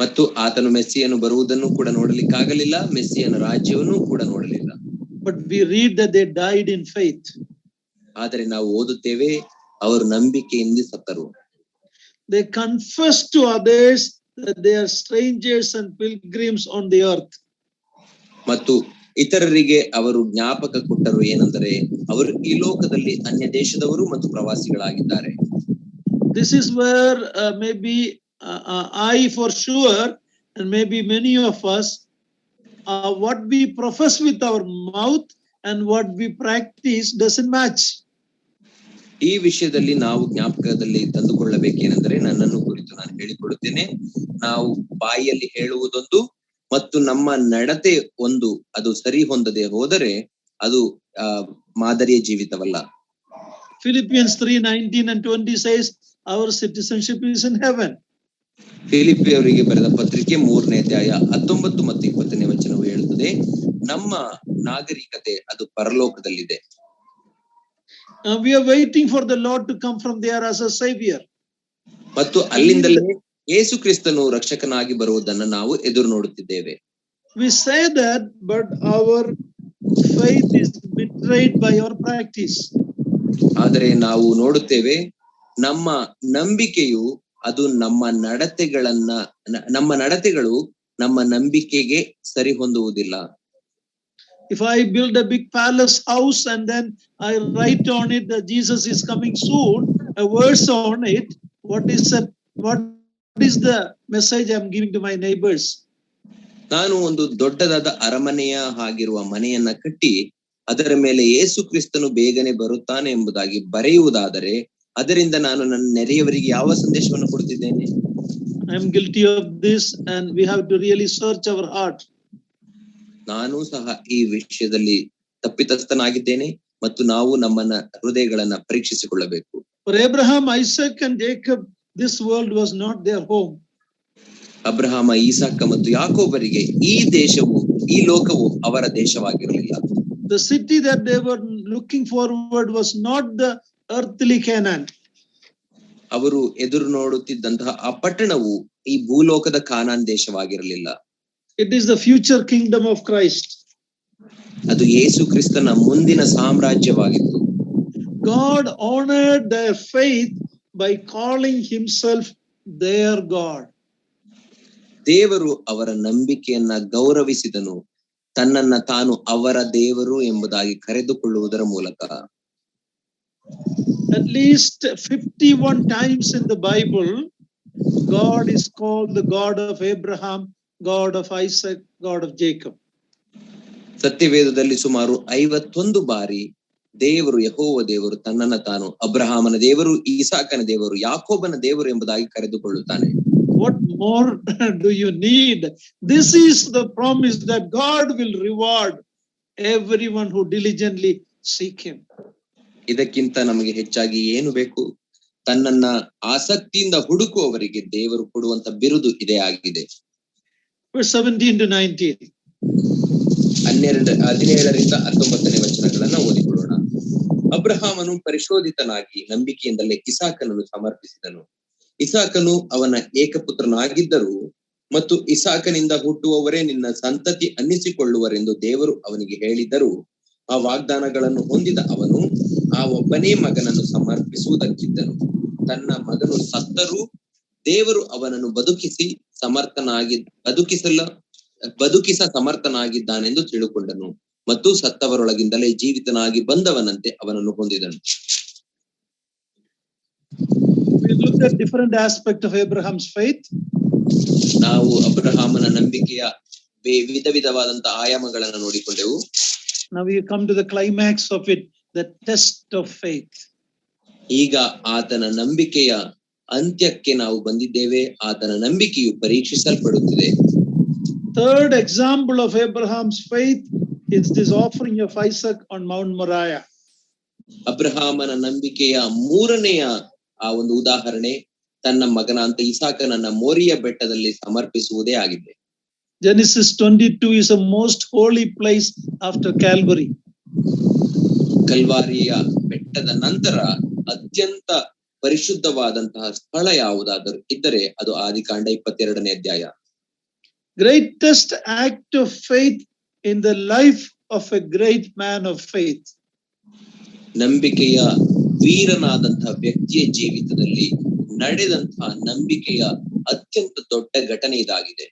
ಮತ್ತು ಆತನು ಮೆಸ್ಸಿಯನು ಬರುವುದನ್ನು ಕೂಡ ನೋಡಲಿಕ್ಕಾಗಲಿಲ್ಲ, ಮೆಸ್ಸಿಯನ ರಾಜ್ಯವನ್ನು ಕೂಡ ನೋಡಲಿಲ್ಲ. But we read that they died in faith. ಆದರೆ ನಾವು ಓದುತ್ತೇವೆ ಅವರು ನಂಬಿಕೆಯಿಂದ ಸತ್ತರು. They confessed to others that they are strangers and pilgrims on the earth. ಮತ್ತು ಇತರರಿಗೆ ಅವರು ಜ್ಞಾಪಕ ಕೊಟ್ಟರು ಏನೆಂದರೆ ಅವರು ಈ ಲೋಕದಲ್ಲಿ ಅನ್ಯ ದೇಶದವರು ಮತ್ತು ಪ್ರವಾಸಿಗಳಾಗಿದ್ದಾರೆ. This is where maybe I for sure and maybe many of us what we profess with our mouth and what we practice doesn't match. ಈ ವಿಷಯದಲ್ಲಿ ನಾವು ಜ್ಞಾಪಕದಲ್ಲಿ ತಂದುಕೊಳ್ಳಬೇಕೇನೆಂದರೆ ನನ್ನನ್ನು ಕುರಿತು ನಾನು ಹೇಳಿಕೊಡುತ್ತೇನೆ, ನಾವು ಬಾಯಿಯಲ್ಲಿ ಹೇಳುವುದೊಂದು ಮತ್ತು ನಮ್ಮ ನಡತೆ ಒಂದು ಅದು ಸರಿ ಹೊಂದದೆ ಹೋದರೆ ಅದು ಮಾದರಿಯ ಜೀವಿತವಲ್ಲ. Philippians 3:19 and 20 says our citizenship is in heaven. ಫಿಲಿಪಿಯವರಿಗೆ ಬರೆದ ಪತ್ರಿಕೆ 3ನೇ ಅಧ್ಯಾಯ 19 ಮತ್ತು 20ನೇ ವಚನವು ಹೇಳುತ್ತದೆ, ನಮ್ಮ ನಾಗರಿಕತೆ ಅದು ಪರಲೋಕದಲ್ಲಿದೆ. We are waiting for the Lord to come from there as a savior. ಮತ್ತು ಅಲ್ಲಿಂದಲೇ ಯೇಸು ಕ್ರಿಸ್ತನು ರಕ್ಷಕನಾಗಿ ಬರುವುದನ್ನು ನಾವು ಎದುರು ನೋಡುತ್ತಿದ್ದೇವೆ. We say that, but our faith is betrayed by our practice. ಆದರೆ ನಾವು ನೋಡುತ್ತೇವೆ ನಮ್ಮ ನಂಬಿಕೆಯು ಅದು ನಮ್ಮ ನಡತೆಗಳು ನಮ್ಮ ನಂಬಿಕೆಗೆ ಸರಿ ಹೊಂದುವುದಿಲ್ಲ. If I build a big palace house and then I write on it that Jesus is coming soon, a verse on it, what is the message I'm giving to my neighbors? ನಾನು ಒಂದು ದೊಡ್ಡದಾದ ಅರಮನೆಯ ಆಗಿರುವ ಮನೆಯನ್ನ ಕಟ್ಟಿ ಅದರ ಮೇಲೆ ಯೇಸು ಕ್ರಿಸ್ತನು ಬೇಗನೆ ಬರುತ್ತಾನೆ ಎಂಬುದಾಗಿ ಬರೆಯುವುದಾದರೆ ಅದರಿಂದ ನಾನು ನನ್ನ ನೆರೆಯವರಿಗೆ ಯಾವ ಸಂದೇಶವನ್ನು ಕೊಡುತ್ತಿದ್ದೇನೆ? I am guilty of this and we have to really search our heart. ನಾನು ಸಹ ಈ ವಿಷಯದಲ್ಲಿ ತಪ್ಪಿತಸ್ಥನಾಗಿದ್ದೇನೆ ಮತ್ತು ನಾವು ನಮ್ಮನ್ನ ಹೃದಯಗಳನ್ನ ಪರೀಕ್ಷಿಸಿಕೊಳ್ಳಬೇಕು. For Abraham, Isaac and Jacob, this world was not their home. Abraham, ಈಸಾಕ ಮತ್ತು ಯಾಕೋಬರಿಗೆ ಈ ದೇಶವು, ಈ ಲೋಕವು ಅವರ ದೇಶವಾಗಿರಲಿಲ್ಲ. The city that they were looking forward was not the earthly Canaan. ಅವರು ಎದುರು ನೋಡುತ್ತಿದ್ದಂತಹ ಆ ಪಟ್ಟಣವು ಈ ಭೂಲೋಕದ ಕಾನಾನ್ ದೇಶವಾಗಿರಲಿಲ್ಲ. It is the future kingdom of Christ. ಅದು ಯೇಸು ಕ್ರಿಸ್ತನ ಮುಂದಿನ ಸಾಮ್ರಾಜ್ಯವಾಗಿತ್ತು. God honored their faith by calling himself their God. ದೇವರು ಅವರ ನಂಬಿಕೆಯನ್ನ ಗೌರವಿಸಿದನು, ತನ್ನನ್ನ ತಾನು ಅವರ ದೇವರು ಎಂಬುದಾಗಿ ಕರೆದುಕೊಳ್ಳುವುದರ ಮೂಲಕ. At least 51 times in the Bible, God is called the God of Abraham, God of Isaac, God of Jacob. ಸತ್ಯವೇದದಲ್ಲಿ ಸುಮಾರು 51 ಬಾರಿ ದೇವರು, ಯೆಹೋವ ದೇವರು ತನ್ನನ್ನ ತಾನು ಅಬ್ರಹಾಮನ ದೇವರು, ಈಸಾಕನ ದೇವರು, ಯಾಕೋಬನ ದೇವರು ಎಂಬುದಾಗಿ ಕರೆದುಕೊಳ್ಳುತ್ತಾನೆ. What more do you need? This is the promise that God will reward everyone who diligently seek him. ಇದಕ್ಕಿಂತ ನಮಗೆ ಹೆಚ್ಚಾಗಿ ಏನು ಬೇಕು? ತನ್ನನ್ನ ಆಸಕ್ತಿಯಿಂದ ಹುಡುಕುವವರಿಗೆ ದೇವರು ಕೊಡುವಂತ ಬಿರುದು ಇದೇ ಆಗಿದೆ. Verse 17 to 19. 17ರಿಂದ 19ನೇ ವಚನಗಳನ್ನ ಓದಿಕೊಳ್ಳೋಣ. ಅಬ್ರಹಾಮನು ಪರಿಶೋಧಿತನಾಗಿ ನಂಬಿಕೆಯಿಂದಲೇ ಇಸಾಕನನ್ನು ಸಮರ್ಪಿಸಿದನು. ಇಸಾಕನು ಅವನ ಏಕಪುತ್ರನಾಗಿದ್ದರು ಮತ್ತು ಇಸಾಕನಿಂದ ಹುಟ್ಟುವವರೇ ನಿನ್ನ ಸಂತತಿ ಅನ್ನಿಸಿಕೊಳ್ಳುವರೆಂದು ದೇವರು ಅವನಿಗೆ ಹೇಳಿದ್ದರು. ಆ ವಾಗ್ದಾನಗಳನ್ನು ಹೊಂದಿದ ಅವನು ಆ ಒಬ್ಬನೇ ಮಗನನ್ನು ಸಮರ್ಪಿಸುವುದಕ್ಕಿದ್ದನು. ತನ್ನ ಮಗನು ಸತ್ತರೂ ದೇವರು ಅವನನ್ನು ಬದುಕಿಸ ಸಮರ್ಥನಾಗಿದ್ದಾನೆಂದು ತಿಳುಕೊಂಡನು ಮತ್ತು ಸತ್ತವರೊಳಗಿಂದಲೇ ಜೀವಿತನಾಗಿ ಬಂದವನಂತೆ ಅವನನ್ನು ಹೊಂದಿದನು. We looked at different aspects of Abraham's faith. ನಾವು ಅಬ್ರಹಾಮನ ನಂಬಿಕೆಯ ವಿಧ ವಿಧವಾದಂತಹ ಆಯಾಮಗಳನ್ನು ನೋಡಿಕೊಂಡೆವು. Now we come to the climax of it, the test of faith. ಈಗ ಆತನ ನಂಬಿಕೆಯ ಅಂತ್ಯಕ್ಕೆ ನಾವು ಬಂದಿದ್ದೇವೆ. ಆತನ ನಂಬಿಕೆಯು ಪರೀಕ್ಷಿಸಲ್ಪಡುತ್ತಿದೆ. Third example of Abraham's faith is this offering of Isaac on Mount Moriah. ಅಬ್ರಹಾಮನ ನಂಬಿಕೆಯ ಮೂರನೆಯ ಆ ಒಂದು ಉದಾಹರಣೆ ತನ್ನ ಮಗನಾಂತ ಇಸಾಕನನ್ನ ಮೋರಿಯ ಬೆಟ್ಟದಲ್ಲಿ ಸಮರ್ಪಿಸುವುದೇ ಆಗಿದೆ. Genesis 22 is a most holy place after Calvary. ಕಲ್ವಾರಿಯ ಬೆಟ್ಟದ ನಂತರ ಅತ್ಯಂತ ಪರಿಶುದ್ಧವಾದಂತಹ ಸ್ಥಳ ಯಾವುದಾದರೂ ಇದ್ದರೆ ಅದು ಆದಿಕಾಂಡ 22ನೇ ಅಧ್ಯಾಯ. Greatest act of faith in the life of a great man of faith. ನಂಬಿಕೆಯ ವೀರನಾದಂತಹ ವ್ಯಕ್ತಿಯ ಜೀವಿತದಲ್ಲಿ ನಡೆದಂತಹ ನಂಬಿಕೆಯ ಅತ್ಯಂತ ದೊಡ್ಡ ಘಟನೆ ಇದಾಗಿದೆ.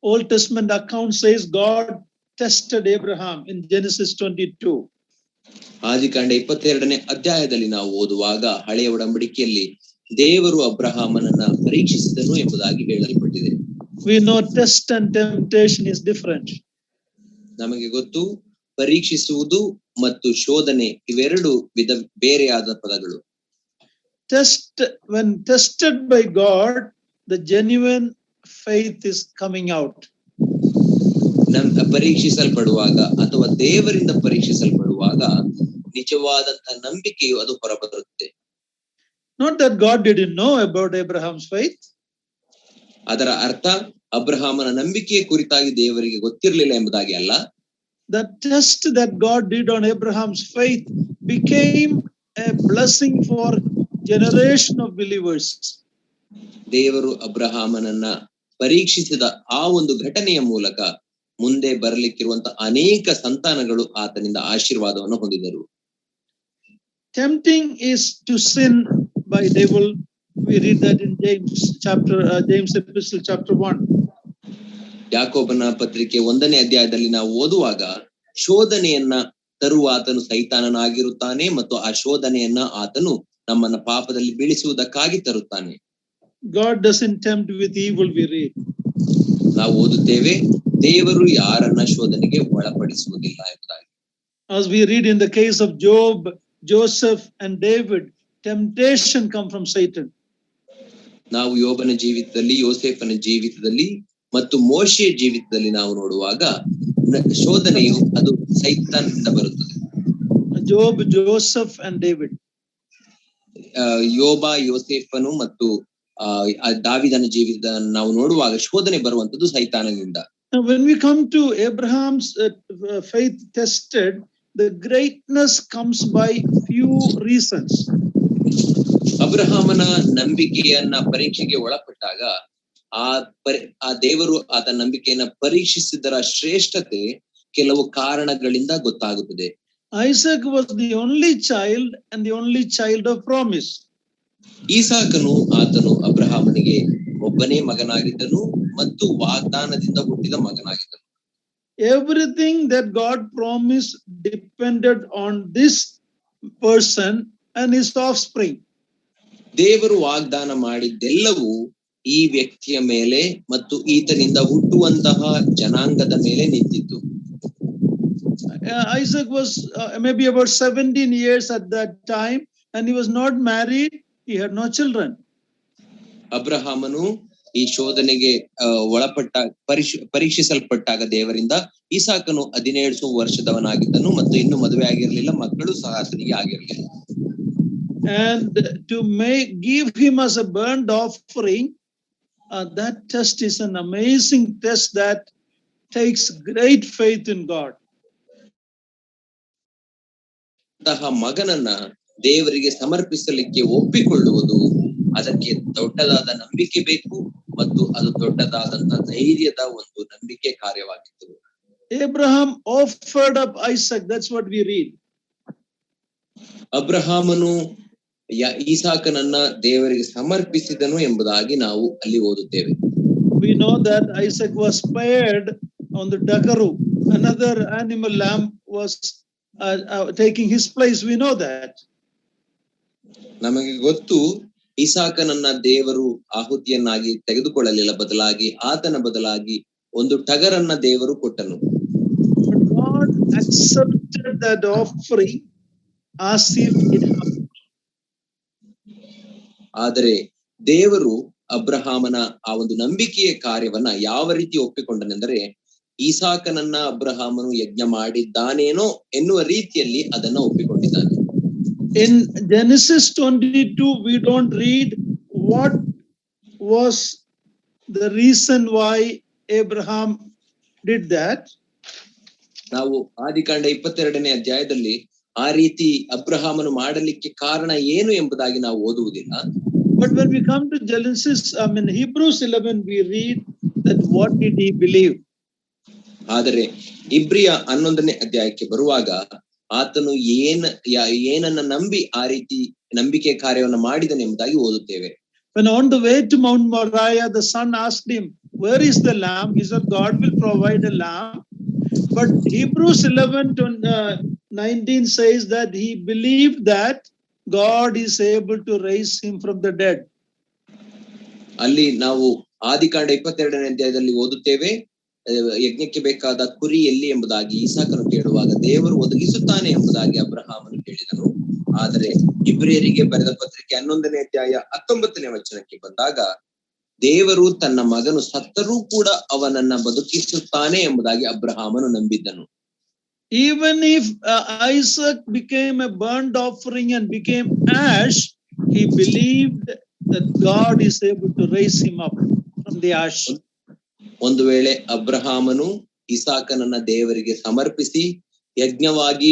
Old Testament account says God tested Abraham in Genesis 22. ಆದಿಕಾಂಡ 22ನೇ ಅಧ್ಯಾಯದಲ್ಲಿ ನಾವು ಓದುವಾಗ ಹಳೆಯ ಒಡಂಬಡಿಕೆಯಲ್ಲಿ ದೇವರು ಅಬ್ರಹಾಮನನ್ನ ಪರೀಕ್ಷಿಸಿದನು ಎಂಬುದಾಗಿ ಹೇಳಲ್ಪಟ್ಟಿದೆ. We know test and temptation is different. ನಮಗೆ ಗೊತ್ತು, ಪರೀಕ್ಷಿಸುವುದು ಮತ್ತು ಶೋಧನೆ ಇವೆರಡು ಬೇರೆಯಾದ ಪದಗಳು. When tested by God, the genuine faith is coming out. ಪರೀಕ್ಷಿಸಲ್ಪಡುವಾಗ ಅಥವಾ ದೇವರಿಂದ ಪರೀಕ್ಷಿಸಲ್ಪಡುವಾಗ ನಿಜವಾದಂತಹ ನಂಬಿಕೆಯು ಅದು ಹೊರಬರುತ್ತೆ. Not that God didn't know about Abraham's faith. ಅದರ ಅರ್ಥ ಅಬ್ರಹಾಮನ ನಂಬಿಕೆಯ ಕುರಿತಾಗಿ ದೇವರಿಗೆ ಗೊತ್ತಿರಲಿಲ್ಲ ಎಂಬುದಾಗಿ ಅಲ್ಲ. The test that God did on Abraham's faith became a blessing for generation of believers. ದೇವರು ಅಬ್ರಹಾಮನನ್ನ ಪರೀಕ್ಷಿಸಿದ ಆ ಒಂದು ಘಟನೆಯ ಮೂಲಕ ಮುಂದೆ ಬರಲಿಕ್ಕಿರುವಂತಹ ಅನೇಕ ಸಂತಾನಗಳು ಆತನಿಂದ ಆಶೀರ್ವಾದವನ್ನು ಹೊಂದಿದರು. Tempting is to sin by devil. We read that in James Epistle chapter 1. ಯಾಕೋಬನ ಪತ್ರಿಕೆ 1ನೇ ಅಧ್ಯಾಯದಲ್ಲಿ ನಾವು ಓದುವಾಗ ಶೋಧನೆಯನ್ನ ತರುವ ಆತನು ಸೈತಾನನಾಗಿರುತ್ತಾನೆ ಮತ್ತು ಆ ಶೋಧನೆಯನ್ನ ಆತನು ನಮ್ಮನ್ನ ಪಾಪದಲ್ಲಿ ಬೀಳಿಸುವುದಕ್ಕಾಗಿ ತರುತ್ತಾನೆ. God doesn't tempt with evil, we read. ನಾವು ಓದುತ್ತೇವೆ, ದೇವರು ಯಾರನ್ನ ಶೋಧನೆಗೆ ಒಳಪಡಿಸುವುದಿಲ್ಲ ಎಂಬುದಾಗಿ. As we read in the case of Job, Joseph and David, temptation come from Satan. ನಾವು ಯೋಬನ ಜೀವಿತದಲ್ಲಿ, ಯೋಸೇಫನ ಜೀವಿತದಲ್ಲಿ ಮತ್ತು ಮೋಶೆಯ ಜೀವಿತದಲ್ಲಿ ನಾವು ನೋಡುವಾಗ ಶೋಧನೆಯು ಅದು ಸೈತಾನದಿಂದ ಬರುತ್ತದೆ. Job, Joseph and David. ಯೋಬ, ಯೋಸೇಫನು ಮತ್ತು ದಾವಿದನ ಜೀವಿತ ನಾವು ನೋಡುವಾಗ ಶೋಧನೆ ಬರುವಂತದ್ದು ಸೈತಾನದಿಂದ. Now when we come to Abraham's faith tested, the greatness comes by few reasons. ಅಬ್ರಹಾಮನ ನಂಬಿಕೆಯನ್ನ ಪರೀಕ್ಷೆಗೆ ಒಳಪಟ್ಟಾಗ ಆ ದೇವರು ಆತ ನಂಬಿಕೆಯನ್ನ ಪರೀಕ್ಷಿಸಿದರ ಶ್ರೇಷ್ಠತೆ ಕೆಲವು ಕಾರಣಗಳಿಂದ ಗೊತ್ತಾಗುತ್ತದೆ. Isaac was the only child and the only child of promise. ಈಸಾಕನು ಆತನು ಅಬ್ರಹಾಮನಿಗೆ ಒಬ್ಬನೇ ಮಗನಾಗಿದ್ದನು ಮತ್ತು ವಾಗ್ದಾನದಿಂದ ಹುಟ್ಟಿದ ಮಗನಾಗಿದ್ದನು. Everything that God promised depended on this person and his offspring. ದೇವರು ವಾಗ್ದಾನ ಮಾಡಿದ್ದೆಲ್ಲವೂ ಈ ವ್ಯಕ್ತಿಯ ಮೇಲೆ ಮತ್ತು ಈತನಿಂದ ಹುಟ್ಟುವಂತಹ ಜನಾಂಗದ ಮೇಲೆ ನಿಂತಿತ್ತು. Isaac was maybe about 17 years at that time and he was not married, he had no children. ಅಬ್ರಹಾಮನು ಈ ಶೋಧನೆಗೆ ಒಳಪಟ್ಟ ಪರೀಕ್ಷಿಸಲ್ಪಟ್ಟಾಗ ದೇವರಿಂದ ಈಸಾಕನು 17 ವರ್ಷದವನಾಗಿದ್ದನು ಮತ್ತು ಇನ್ನು ಮದುವೆ ಆಗಿರಲಿಲ್ಲ, ಮಕ್ಕಳು ಸಹ ಆತನಿಗೆ ಆಗಿರಲಿಲ್ಲ. And to give him as a burnt offering, that test is an amazing test that takes great faith in God. ಮಗನನ್ನ ದೇವರಿಗೆ ಸಮರ್ಪಿಸಲಿಕ್ಕೆ ಒಪ್ಪಿಕೊಳ್ಳುವುದು ಅದಕ್ಕೆ ದೊಡ್ಡದಾದ ನಂಬಿಕೆ ಬೇಕು ಮತ್ತು ಅದು ದೊಡ್ಡದಾದಂತಹ ಧೈರ್ಯದ ಒಂದು ನಂಬಿಕೆ ಕಾರ್ಯವಾಗಿತ್ತು. Abraham offered up Isaac, that's what we read. ಅಬ್ರಹಾಮನು ಈಸಾಕನನ್ನ ದೇವರಿಗೆ ಸಮರ್ಪಿಸಿದನು ಎಂಬುದಾಗಿ ನಾವು ಅಲ್ಲಿ ಓದುತ್ತೇವೆ. We know that Isaac was spared on the dagaru. Another animal lamb was taking his place. We know that. ನಮಗೆ ಗೊತ್ತು ಈಸಾಕನನ್ನ ದೇವರು ಆಹುತಿಯನ್ನಾಗಿ ತೆಗೆದುಕೊಳ್ಳಲಿಲ್ಲ, ಬದಲಾಗಿ ಆತನ ಬದಲಾಗಿ ಒಂದು ಟಗರನ್ನ ದೇವರು ಕೊಟ್ಟನು. But God accepted that offering as if it happened. ಆದರೆ ದೇವರು ಅಬ್ರಹಾಮನ ಆ ಒಂದು ನಂಬಿಕೆಯ ಕಾರ್ಯವನ್ನ ಯಾವ ರೀತಿ ಒಪ್ಪಿಕೊಂಡನೆಂದರೆ, ಈಸಾಕನನ್ನ ಅಬ್ರಹಾಮನು ಯಜ್ಞ ಮಾಡಿದ್ದಾನೇನೋ ಎನ್ನುವ ರೀತಿಯಲ್ಲಿ ಅದನ್ನ ಒಪ್ಪಿಕೊಂಡಿದ್ದಾನೆ. In Genesis 22, we don't read what was the reason why Abraham did that. ನಾವು ಆದಿಕಾಂಡ 22ನೇ ಅಧ್ಯಾಯದಲ್ಲಿ ಆ ರೀತಿ ಅಬ್ರಹಾಮನು ಮಾಡಲಿಕ್ಕೆ ಕಾರಣ ಏನು ಎಂಬುದಾಗಿ ನಾವು ಓದುವುದಿಲ್ಲ. But when we come to Genesis, Hebrews 11, we read that what did he believe? ಆದರೆ ಇಬ್ರಿಯ 11ನೇ ಅಧ್ಯಾಯಕ್ಕೆ ಬರುವಾಗ ಆತನು ಏನನ್ನ ನಂಬಿ ಆ ರೀತಿ ನಂಬಿಕೆ ಕಾರ್ಯವನ್ನು ಮಾಡಿದನು ಎಂಬುದಾಗಿ ಓದುತ್ತೇವೆ. When on the way to Mount Moriah, the son asked him, "Where is the lamb?" He said, "God will provide a lamb." But Hebrews 11:19 says that he believed that God is able to raise him from the dead. ಅಲ್ಲಿ ನಾವು ಆದಿಕಾಂಡ 22ನೇ ಅಧ್ಯಾಯದಲ್ಲಿ ಓದುತ್ತೇವೆ, ಯಜ್ಞಕ್ಕೆ ಬೇಕಾದ ಕುರಿ ಎಲ್ಲಿ ಎಂಬುದಾಗಿ ಈಸಾಕನು ಕೇಳುವಾಗ ದೇವರು ಒದಗಿಸುತ್ತಾನೆ ಎಂಬುದಾಗಿ ಅಬ್ರಹಾಮನು ಹೇಳಿದನು. ಆದರೆ ಇಬ್ರಿಯರಿಗೆ ಬರೆದ ಪತ್ರಿಕೆ 11ನೇ ಅಧ್ಯಾಯ 19ನೇ ವಚನಕ್ಕೆ ಬಂದಾಗ ದೇವರು ತನ್ನ ಮಗನು ಸತ್ತರೂ ಕೂಡ ಅವನನ್ನ ಬದುಕಿಸುತ್ತಾನೆ ಎಂಬುದಾಗಿ ಅಬ್ರಹಾಮನು ನಂಬಿದ್ದನು. Even if Isaac became a burnt offering and became ash, he believed that God is able to raise him up from the ash. ಒಂದು ವೇಳೆ ಅಬ್ರಹಾಮನು ಇಸಾಕನನ್ನ ದೇವರಿಗೆ ಸಮರ್ಪಿಸಿ ಯಜ್ಞವಾಗಿ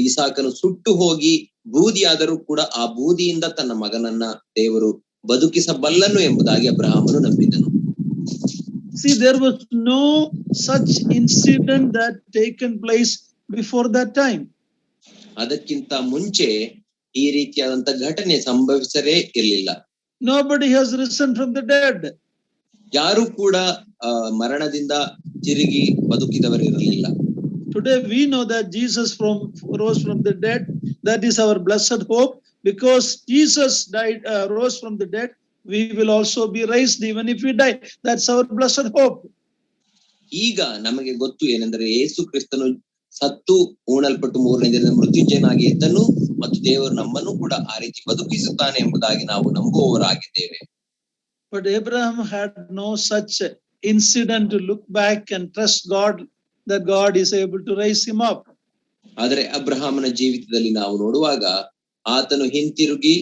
ಇಸಾಕನು ಸುಟ್ಟು ಹೋಗಿ ಬೂದಿಯಾದರೂ ಕೂಡ ಆ ಬೂದಿಯಿಂದ ತನ್ನ ಮಗನನ್ನ ದೇವರು ಬದುಕಿಸಬಲ್ಲನು ಎಂಬುದಾಗಿ ಅಬ್ರಹಾಮನು ನಂಬಿದನು. See, there was no such incident that taken place before that time. ಅದಕ್ಕಿಂತ ಮುಂಚೆ ಈ ರೀತಿಯಾದಂತ ಘಟನೆ ಸಂಭವಿಸರೇ ಇರಲಿಲ್ಲ. Nobody has risen from the dead. ಯಾರು ಕೂಡ ಮರಣದಿಂದ ತಿರುಗಿ ಬದುಕಿದವರಿರಲಿಲ್ಲ. Today we know that Jesus rose from the dead. That is our blessed hope. Because Jesus rose from the dead, we will also be raised even if we die. That's our blessed hope. ಈಗ ನಮಗೆ ಗೊತ್ತು ಏನೆಂದರೆ ಯೇಸು ಕ್ರಿಸ್ತನು ಸತ್ತು ಉಣಲ್ಪಟ್ಟು 3ನೇ ದಿನದ ಮೃತ್ಯುಂಜಯನಾಗಿ ಎದ್ದನು ಮತ್ತು ದೇವರು ನಮ್ಮನ್ನು ಕೂಡ ಆ ರೀತಿ ಬದುಕಿಸುತ್ತಾನೆ ಎಂಬುದಾಗಿ ನಾವು ನಂಬುವವರಾಗಿದ್ದೇವೆ. But Abraham had no such incident to look back and trust God that God is able to raise him up. ಆದರೆ ಅಬ್ರಹಾಮನ ಜೀವಿತದಲ್ಲಿ ನಾವು ನೋಡುವಾಗ ಆತನು ಹಿಂತಿರುಗಿ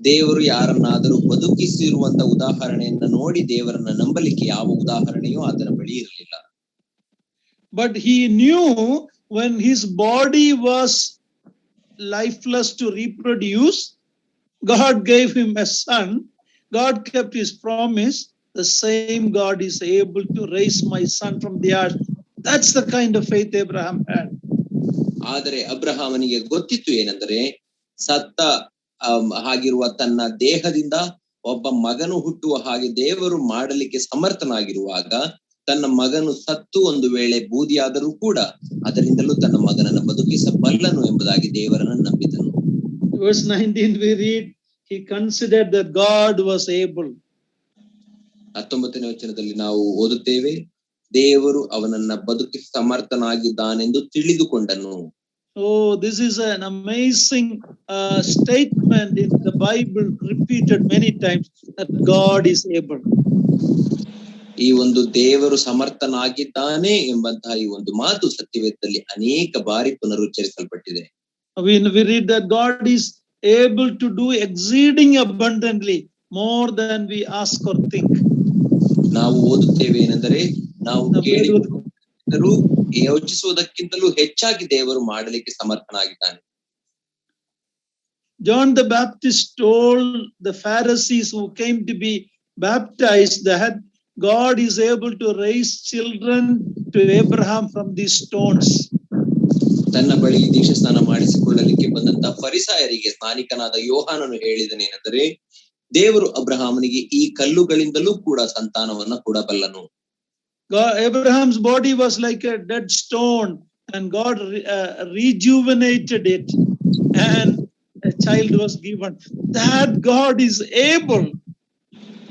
ದೇವರು ಯಾರನ್ನಾದರೂ ಬದುಕಿಸಿರುವಂತ ಉದಾಹರಣೆಯನ್ನ ನೋಡಿ ದೇವರನ್ನ ನಂಬಲಿಕ್ಕೆ ಯಾವ ಉದಾಹರಣೆಯೂ ಆತನ ಬಳಿ ಇರಲಿಲ್ಲ. But he knew when his body was lifeless to reproduce, God gave him a son. God kept his promise. The same God is able to raise my son from the earth. That's the kind of faith Abraham had. ಆದರೆ ಅಬ್ರಹಾಮನಿಗೆ ಗೊತ್ತಿತ್ತು ಏನೆಂದರೆ ಸತ್ತ ಹಾಗಿರುವ ತನ್ನ ದೇಹದಿಂದ ಒಬ್ಬ ಮಗನು ಹುಟ್ಟುವ ಹಾಗೆ ದೇವರು ಮಾಡಲಿಕ್ಕೆ ಸಮರ್ಥನಾಗಿರುವಾಗ ತನ್ನ ಮಗನು ಸತ್ತು ಒಂದು ವೇಳೆ ಬೂದಿಯಾದರೂ ಕೂಡ ಅದರಿಂದಲೂ ತನ್ನ ಮಗನನ್ನು ಬದುಕಿಸಬಲ್ಲನು ಎಂಬುದಾಗಿ ದೇವರನ್ನು ನಂಬಿದನು. Verse 19 we read, he considered that God was able. 19ನೇ ವಚನದಲ್ಲಿ ನಾವು ಓದುತ್ತೇವೆ, ದೇವರು ಅವನನ್ನ ಬದುಕಿಸ ಸಮರ್ಥನಾಗಿದ್ದಾನೆಂದು ತಿಳಿದುಕೊಂಡನು. Oh, this is an amazing statement in the Bible, repeated many times, that God is able. ಈ ಒಂದು ದೇವರು ಸಮರ್ಥನಾಗಿದ್ದಾನೆ ಎಂಬಂತಹ ಈ ಒಂದು ಮಾತು ಸತ್ಯವೇದದಲ್ಲಿ ಅನೇಕ ಬಾರಿ ಪುನರುಚ್ಚರಿಸಲ್ಪಟ್ಟಿದೆ. When we read that God is able to do exceeding abundantly more than we ask or think. ನಾವು ಓದುತ್ತೇವೆ ಏನೆಂದರೆ ನಾವು ಕೇಳಿದರೂ ಯೋಚಿಸುವುದಕ್ಕಿಂತಲೂ ಹೆಚ್ಚಾಗಿ ದೇವರು ಮಾಡಲಿಕ್ಕೆ ಸಮರ್ಥನಾಗಿದ್ದಾನೆ. John the Baptist told the Pharisees who came to be baptized that God is able to raise children to Abraham from these stones. ತನ್ನ ಬಳಿ ದೀಕ್ಷಾಸ್ನಾನ ಮಾಡಿಸಿಕೊಳ್ಳಲಿಕ್ಕೆ ಬಂದಂತ ಫರಿಸಾಯರಿಗೆ ಸ್ನಾನಿಕನಾದ ಯೋಹಾನನು ಹೇಳಿದನೇನೆಂದರೆ ದೇವರು ಅಬ್ರಹಾಮನಿಗೆ ಈ ಕಲ್ಲುಗಳಿಂದಲೂ ಕೂಡ ಸಂತಾನವನ್ನ ಕೊಡಬಲ್ಲನು. Abraham's body was like a dead stone and God rejuvenated it and a child was given. That God is able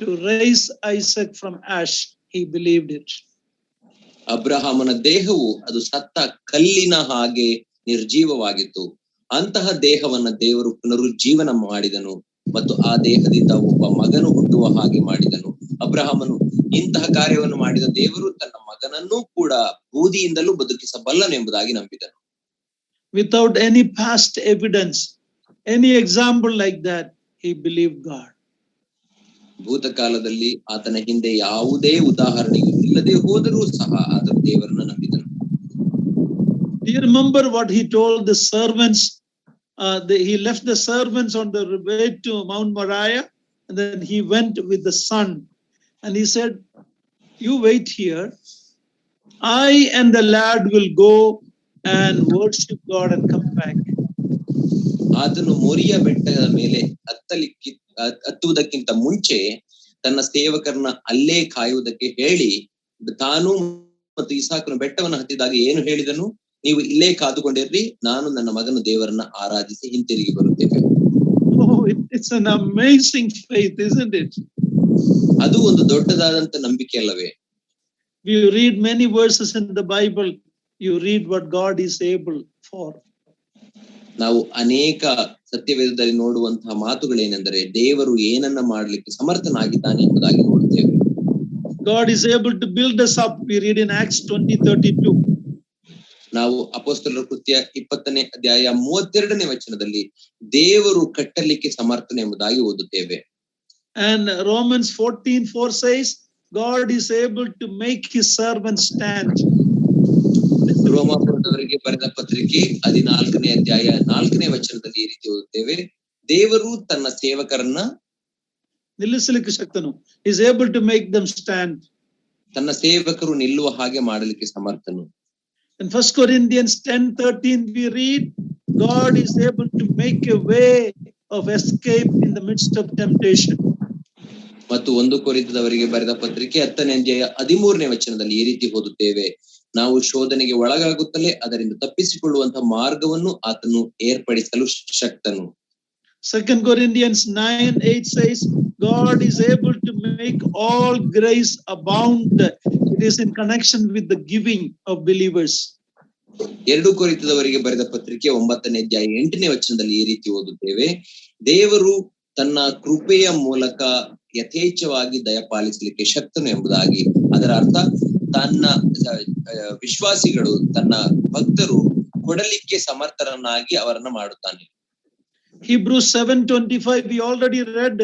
to raise Isaac from ash. He believed it. ಅಬ್ರಹಾಮನ ದೇಹವು ಅದು ಸತ್ತ ಕಲ್ಲಿನ ಹಾಗೆ ನಿರ್ಜೀವವಾಗಿತ್ತು. ಅಂತಹ ದೇಹವನ್ನ ದೇವರು ಪುನರುಜ್ಜೀವನ ಮಾಡಿದನು ಮತ್ತು ಆ ದೇಹದಿಂದ ಒಬ್ಬ ಮಗನು ಹುಟ್ಟುವ ಹಾಗೆ ಮಾಡಿದನು. ಅಬ್ರಹಾಮನು ಇಂತಹ ಕಾರ್ಯವನ್ನು ಮಾಡಿದ ದೇವರು ತನ್ನ ಮಗನನ್ನು ಕೂಡ ಬೂದಿಯಿಂದಲೂ ಬದುಕಿಸಬಲ್ಲನೆಂಬುದಾಗಿ ನಂಬಿದನು. Without any past evidence, any example like that, he believed God. ಭೂತಕಾಲದಲ್ಲಿ ಆತನ ಹಿಂದೆ ಯಾವುದೇ ಉದಾಹರಣೆಯೂ ಇಲ್ಲದೆ ಹೋದರೂ ಸಹ ಆತನು ದೇವರನ್ನು ನಂಬಿದನು. Do you remember what he told the servants? He left the servants on the way to Mount Moriah, and then he went with the son. And he said, you wait here. I and the lad will go and worship God and come back. ಆತನು ಮೋರಿಯ ಬೆಟ್ಟದ ಮೇಲೆ ಹತ್ತುವುದಕ್ಕಿಂತ ಮುಂಚೆ ತನ್ನ ಸೇವಕರನ್ನ ಅಲ್ಲೇ ಕಾಯುವುದಕ್ಕೆ ಹೇಳಿ ತಾನು ಮತ್ತು ಇಸಾಕನು ಬೆಟ್ಟವನ್ನು ಹತ್ತಿದಾಗ ಏನು ಹೇಳಿದನು, ನೀವು ಇಲ್ಲೇ ಕಾದುಕೊಂಡಿರ್ರಿ, ನಾನು ನನ್ನ ಮಗನು ದೇವರನ್ನ ಆರಾಧಿಸಿ ಹಿಂತಿರುಗಿ ಬರುತ್ತೇನೆ. Oh, it's an amazing faith, isn't it? ಅದು ಒಂದು ದೊಡ್ಡದಾದಂತ ನಂಬಿಕೆ ಅಲ್ಲವೇ? You read many verses in the Bible, you read what God is able for. ನಾವು ಅನೇಕ ಸತ್ಯವೇದದಲ್ಲಿ ನೋಡುವಂತಹ ಮಾತುಗಳೇನೆಂದರೆ ದೇವರು ಏನನ್ನ ಮಾಡಲಿಕ್ಕೆ ಸಮರ್ಥನಾಗಿದ್ದಾನೆ ಎಂಬುದಾಗಿ ನೋಡುತ್ತೇವೆ. God is able to build us up. We read in Acts 20:32. ನಾವು ಅಪೊಸ್ತಲರ ಕೃತ್ಯ 20ನೇ ಅಧ್ಯಾಯ 32ನೇ ವಚನದಲ್ಲಿ ದೇವರು ಕಟ್ಟಲಿಕ್ಕೆ ಸಮರ್ಥನೆ ಎಂಬುದಾಗಿ ಓದುತ್ತೇವೆ. And Romans 14:4 says God is able to make his servants stand. ರೋಮಾಪುರದವರಿಗೆ ಬರೆದ ಪತ್ರಿಕೆ 14ನೇ ಅಧ್ಯಾಯ 4ನೇ ವಚನದಲ್ಲಿ ಈ ರೀತಿ ಓದುತ್ತೇವೆ, ದೇವರು ತನ್ನ ಸೇವಕರನ್ನ ನಿಲ್ಲಿಸಲಿಕ್ಕೆ ಶಕ್ತನು. He is able to make them stand. ತನ್ನ ಸೇವಕರು ನಿಲ್ಲುವ ಹಾಗೆ ಮಾಡಲಿಕ್ಕೆ ಸಮರ್ಥನು. In 1 Corinthians 10:13 we read, God is able to make a way of escape in the midst of temptation. ಮತ್ತು 1 ಕೊರಿಂಥದವರಿಗೆ ಬರೆದ ಪತ್ರಿಕೆ 10ನೇ ಅಧ್ಯಾಯ 13ನೇ ವಚನದಲ್ಲಿ ಈ ರೀತಿ ಓದುತ್ತೇವೆ, ನಾವು ಶೋಧನೆಗೆ ಒಳಗಾಗುತ್ತಲೇ ಅದರಿಂದ ತಪ್ಪಿಸಿಕೊಳ್ಳುವಂತಹ ಮಾರ್ಗವನ್ನು ಆತನು ಏರ್ಪಡಿಸಲು ಶಕ್ತನು. 2 Corinthians 9:8 says God is able to make all grace abound. It is in connection with the giving of believers. 2 ಕೊರಿಂಥದವರಿಗೆ ಬರೆದ ಪತ್ರಿಕೆ 9ನೇ ಅಧ್ಯಾಯ 8ನೇ ವಚನದಲ್ಲಿ ಈ ರೀತಿ ಓದುತ್ತೇವೆ, ದೇವರು ತನ್ನ ಕೃಪೆಯ ಮೂಲಕ ಯಥೇಚ್ಛವಾಗಿ ದಯಪಾಲಿಸಲಿಕ್ಕೆ ಶಕ್ತನು ಎಂಬುದಾಗಿ ಅದರ ಅರ್ಥ ತನ್ನ ವಿಶ್ವಾಸಿಗಳು, ತನ್ನ ಭಕ್ತರು ಕೊಡಲಿಕ್ಕೆ ಸಮರ್ಥರನ್ನಾಗಿ ಅವರನ್ನ ಮಾಡುತ್ತಾನೆ. Hebrews 7:25 we already read,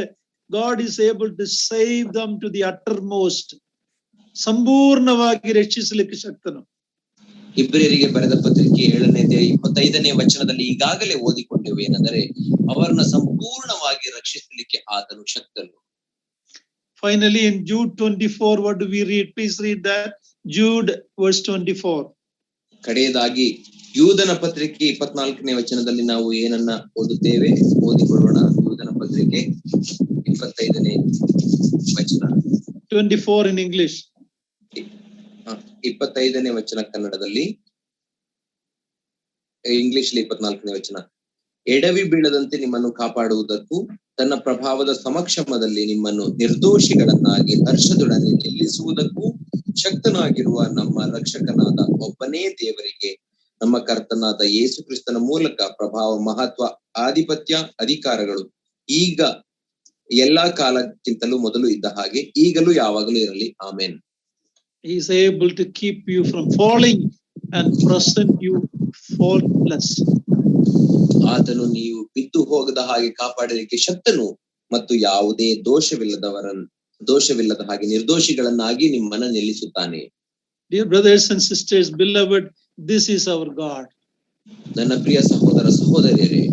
God is able to save them to the uttermost. ಸಂಪೂರ್ಣವಾಗಿ ರಕ್ಷಿಸಲಿಕ್ಕೆ ಶಕ್ತನು. ಇಬ್ರಿಯರಿಗೆ ಬರೆದ ಪತ್ರಿಕೆ 7ನೇ ಅಧ್ಯಾಯ 25ನೇ ವಚನದಲ್ಲಿ ಈಗಾಗಲೇ ಓದಿಕೊಂಡೆವು ಏನೆಂದರೆ ಅವರನ್ನ ಸಂಪೂರ್ಣವಾಗಿ ರಕ್ಷಿಸಲಿಕ್ಕೆ ಆತನು ಶಕ್ತನು. Finally in Jude 24 what do we read? Please read that. Jude verse 24. ಕಡೆಯದಾಗಿ ಯೂದನ ಪತ್ರಿಕೆ 24ನೇ ವಚನದಲ್ಲಿ ನಾವು ಏನನ್ನ ಓದುತ್ತೇವೆ, ಓದಿಕೊಳ್ಳೋಣ. ಯೂದನ ಪತ್ರಿಕೆ 25ನೇ ವಚನ. 24 in English. 25ನೇ ವಚನ ಕನ್ನಡದಲ್ಲಿ, ಇಂಗ್ಲಿಷ್ 24ನೇ ವಚನ. ಎಡವಿ ಬೀಳದಂತೆ ನಿಮ್ಮನ್ನು ಕಾಪಾಡುವುದಕ್ಕೂ ತನ್ನ ಪ್ರಭಾವದ ಸಮಕ್ಷಮದಲ್ಲಿ ನಿಮ್ಮನ್ನು ನಿರ್ದೋಷಿಗಳನ್ನಾಗಿ ಹರ್ಷದೊಡನೆ ನಿಲ್ಲಿಸುವುದಕ್ಕೂ ಶಕ್ತನಾಗಿರುವ ನಮ್ಮ ರಕ್ಷಕನಾದ ಒಬ್ಬನೇ ದೇವರಿಗೆ ನಮ್ಮ ಕರ್ತನಾದ ಯೇಸು ಕ್ರಿಸ್ತನ ಮೂಲಕ ಪ್ರಭಾವ, ಮಹತ್ವ, ಆಧಿಪತ್ಯ, ಅಧಿಕಾರಗಳು ಈಗ ಎಲ್ಲಾ ಕಾಲಕ್ಕಿಂತಲೂ ಮೊದಲು ಇದ್ದ ಹಾಗೆ ಈಗಲೂ ಯಾವಾಗಲೂ ಇರಲಿ. ಆಮೇನ್. He is able to keep you from falling and present you faultless. ಆತನು ನೀವು ಬಿದ್ದು ಹೋಗದ ಹಾಗೆ ಕಾಪಾಡಲಿಕ್ಕೆ ಶಕ್ತನು ಮತ್ತು ಯಾವುದೇ ದೋಷವಿಲ್ಲದ ಹಾಗೆ ನಿರ್ದೋಷಿಗಳನ್ನಾಗಿ ನಿಮ್ಮನ್ನ ನಿಲ್ಲಿಸುತ್ತಾನೆ. Dear brothers and sisters, beloved, this is our God. ನನ್ನ ಪ್ರಿಯ ಸಹೋದರ ಸಹೋದರಿಯರೇ,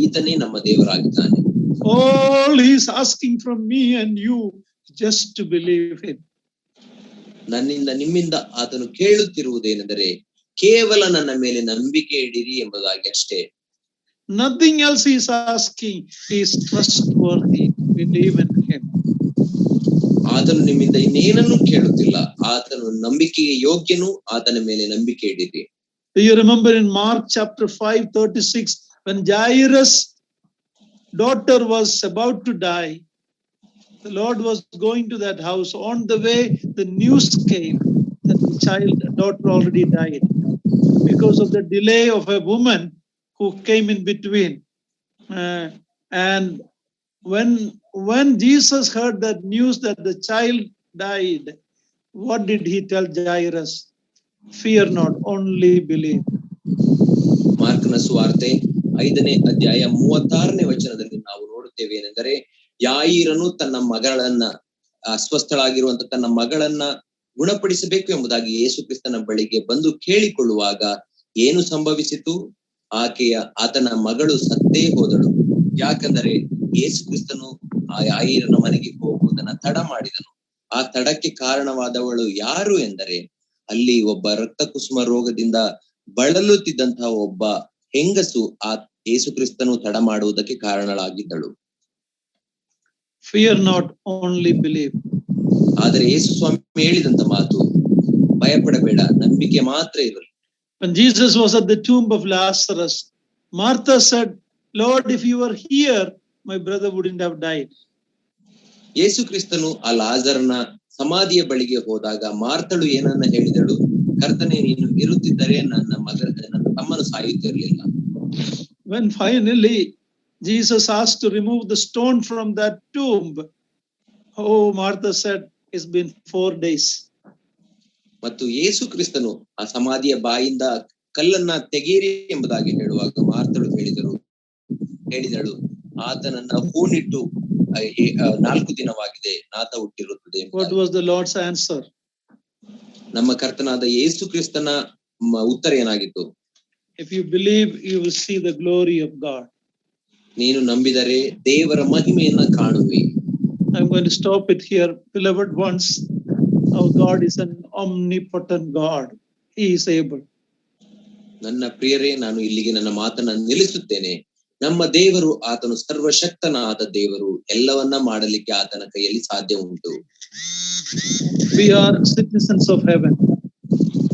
ಈತನೇ ನಮ್ಮ ದೇವರಾಗಿದ್ದಾನೆ. All he is asking from me and you just to believe him. ನನ್ನಿಂದ ನಿಮ್ಮಿಂದ ಆತನು ಕೇಳುತ್ತಿರುವುದೇನೆಂದರೆ ಕೇವಲ ನನ್ನ ಮೇಲೆ ನಂಬಿಕೆ ಇಡಿರಿ ಎಂಬುದಾಗಿ ಅಷ್ಟೇ. Nothing else he is asking. He is trustworthy. Believe in him. ಆತನು ನಿಮ್ಮಿಂದ ಇನ್ನೇನನ್ನು ಕೇಳುತ್ತಿಲ್ಲ, ಆತನು ನಂಬಿಕೆಗೆ ಯೋಗ್ಯನು, ಆತನ ಮೇಲೆ ನಂಬಿಕೆ ಇಡಿರಿ. Do you remember in Mark chapter 5:36 when Jairus' daughter was about to die? The Lord was going to that house. On the way, the news came that the daughter already died because of the delay of a woman who came in between. And when Jesus heard that news that the child died, what did he tell Jairus? Fear not, only believe. ಮಾರ್ಕನ ಸುವಾರ್ತೆ 5ನೇ ಅಧ್ಯಾಯ 36ನೇ ವಚನದಲ್ಲಿ ನಾವು ನೋಡುತ್ತೇವೆ ಏನೆಂದರೆ ಯಾಯಿರನು ತನ್ನ ಮಗಳನ್ನ, ಅಸ್ವಸ್ಥಳಾಗಿರುವಂತ ತನ್ನ ಮಗಳನ್ನ ಗುಣಪಡಿಸಬೇಕು ಎಂಬುದಾಗಿ ಯೇಸು ಕ್ರಿಸ್ತನ ಬಳಿಗೆ ಬಂದು ಕೇಳಿಕೊಳ್ಳುವಾಗ ಏನು ಸಂಭವಿಸಿತು? ಆತನ ಮಗಳು ಸತ್ತೇ ಹೋದಳು. ಯಾಕಂದರೆ ಯೇಸು ಕ್ರಿಸ್ತನು ಆ ಯಾಯಿರನ ಮನೆಗೆ ಹೋಗುವುದನ್ನ ತಡ ಮಾಡಿದನು. ಆ ತಡಕ್ಕೆ ಕಾರಣವಾದವಳು ಯಾರು ಎಂದರೆ ಅಲ್ಲಿ ಒಬ್ಬ ರಕ್ತ ಕುಸುಮ ರೋಗದಿಂದ ಬಳಲುತ್ತಿದ್ದಂತಹ ಒಬ್ಬ ಹೆಂಗಸು ಆ ಯೇಸು ಕ್ರಿಸ್ತನು ತಡ ಮಾಡುವುದಕ್ಕೆ ಕಾರಣಳಾಗಿದ್ದಳು. Fear not, only believe. ಆದರೆ ಯೇಸು ಸ್ವಾಮಿ ಹೇಳಿದಂತ ಮಾತು, ಭಯಪಡಬೇಡ, ನಂಬಿಕೆ ಮಾತ್ರ ಇರಲಿ. When Jesus was at the tomb of Lazarus, Martha said, Lord, if you were here, my brother wouldn't have died. ಯೇಸು ಕ್ರಿಸ್ತನು ಆ ಲಾಜರನ ಸಮಾಧಿಯ ಬಳಿಗೆ ಹೋದಾಗ ಮಾರ್ತಳು ಏನನ್ನ ಹೇಳಿದಳು? ಕರ್ತನೇ, ನೀನು ಇರುತ್ತಿದ್ದರೆ ನನ್ನ ತಮ್ಮನು ಸಾಯುತ್ತಿರಲಿಲ್ಲ. When finally Jesus asked to remove the stone from that tomb, oh, Martha said, it's been 4 days. ಮತ್ತು ಯೇಸು ಕ್ರಿಸ್ತನು ಆ ಸಮಾಧಿಯ ಬಾಯಿಂದ ಕಲ್ಲನ್ನ ತೆಗೀರಿ ಎಂಬುದಾಗಿ ಹೇಳುವಾಗ ಮಾರ್ತಳು ಹೇಳಿದಳು, ಆತನನ್ನ ಹೂಣಿಟ್ಟು 4 ದಿನವಾಗಿದೆ, ನಾತ ಹುಟ್ಟಿರುತ್ತದೆ. What was the Lord's answer? ನಮ್ಮ ಕರ್ತನಾದ ಯೇಸು ಕ್ರಿಸ್ತನ ಉತ್ತರ ಏನಾಗಿತ್ತು? If you believe, you will see the glory of God. ನೀನು ನಂಬಿದರೆ ದೇವರ ಮಹಿಮೆಯನ್ನ ಕಾಣುವಿ. I'm going to stop it here, beloved ones. Our God is an omnipotent God. He is able. ನನ್ನ ಪ್ರಿಯರೇ, ನಾನು ಇಲ್ಲಿಗೆ ನನ್ನ ಮಾತನ್ನ ನಿಲ್ಲಿಸುತ್ತೇನೆ. ನಮ್ಮ ದೇವರು ಆತನು ಸರ್ವಶಕ್ತನಾದ ದೇವರು, ಎಲ್ಲವನ್ನ ಮಾಡಲಿಕ್ಕೆ ಆತನ ಕೈಯಲ್ಲಿ ಸಾಧ್ಯ ಉಂಟು. We are citizens of heaven.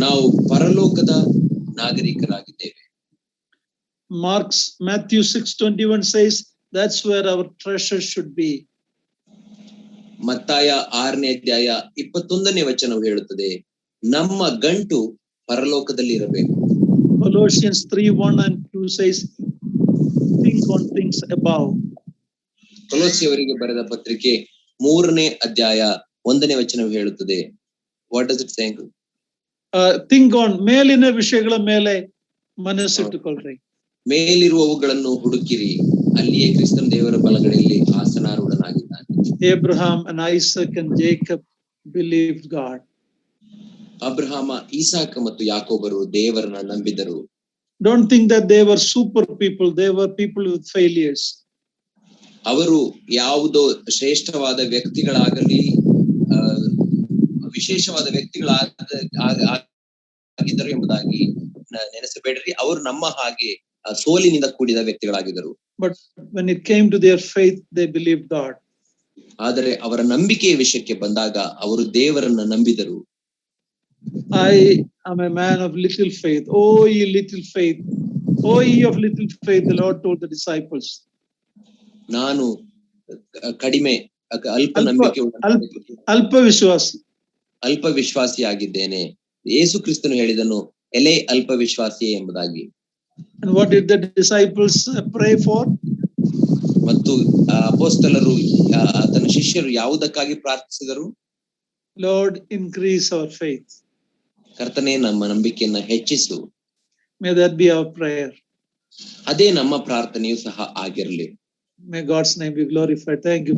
ನಾವು ಪರಲೋಕದ ನಾಗರಿಕರಾಗಿದ್ದೇವೆ. Matthew 6:21 says that's where our treasure should be. ಮತ್ತಾಯ 6ನೇ ಅಧ್ಯಾಯ 21ನೇ ವಚನವು ಹೇಳುತ್ತದೆ, ನಮ್ಮ ಗಂಟು ಪರಲೋಕದಲ್ಲಿ ಇರಬೇಕು. Colossians 3:1 and 2 says think on things above. ಕೊಲೋಸಿಯವರಿಗೆ ಬರೆದ ಪತ್ರಿಕೆ 3ನೇ ಅಧ್ಯಾಯ ಒಂದನೇ ವಚನವು ಹೇಳುತ್ತದೆ. What does it say? Think on, ಮೇಲಿನ ವಿಷಯಗಳ ಮೇಲೆ ಮನಸ್ಸಿಟ್ಟುಕೊಳ್ಳ್ರಿ. ಮೇಲಿರುವವುಗಳನ್ನು ಹುಡುಕಿರಿ, ಅಲ್ಲಿಯೇ ಕ್ರಿಸ್ತನ ದೇವರ ಬಲಗಡೆಯಲ್ಲಿ ಆಸನಾರೂಢನಾಗಿದ್ದಾನೆ. Abraham and Isaac and Jacob believed God. Abraham, ಇಸಾಕ ಮತ್ತು ಯಾಕೋಬರು ದೇವರನ್ನ ನಂಬಿದರು. Don't think that they were super people. They were people with failures. ಅವರು ಯಾವುದೋ ಶ್ರೇಷ್ಠವಾದ ವ್ಯಕ್ತಿಗಳಾಗಲಿ ವಿಶೇಷವಾದ ವ್ಯಕ್ತಿಗಳಾಗಿದ್ದರು ಎಂಬುದಾಗಿ ನೆನೆಸಬೇಡ್ರಿ. ಅವರು ನಮ್ಮ ಹಾಗೆ ಸೋಲಿನಿಂದ ಕೂಡಿದ ವ್ಯಕ್ತಿಗಳಾಗಿದ್ದರು. But when it came to their faith, they believed God. ಆದರೆ ಅವರ ನಂಬಿಕೆಯ ವಿಷಯಕ್ಕೆ ಬಂದಾಗ ಅವರು ದೇವರನ್ನ ನಂಬಿದರು. I am a man of little faith. Oh, ye little faith. Oh, ye of little faith, the Lord told the disciples. ನಾನು ಕಡಿಮೆ ಅಲ್ಪ ನಂಬಿಕೆ ಅಲ್ಪ ವಿಶ್ವಾಸಿ, ಅಲ್ಪ ವಿಶ್ವಾಸಿಯಾಗಿದ್ದೇನೆ. ಯೇಸು ಕ್ರಿಸ್ತನು ಹೇಳಿದನು, ಎಲೆ ಅಲ್ಪ ವಿಶ್ವಾಸಿಯೇ ಎಂಬುದಾಗಿ. And what did the disciples pray for? ಮತ್ತು ಅಪೊಸ್ತಲರು, ಆತನ ಶಿಷ್ಯರು ಯಾವುದಕ್ಕಾಗಿ ಪ್ರಾರ್ಥಿಸಿದರು? Lord, increase our faith. ಕರ್ತನೇ, ನಮ್ಮ ನಂಬಿಕೆಯನ್ನ ಹೆಚ್ಚಿಸು. May that be our prayer. ಅದೇ ನಮ್ಮ ಪ್ರಾರ್ಥನೆಯೂ ಸಹ ಆಗಿರಲಿ. May God's name be glorified. Thank you.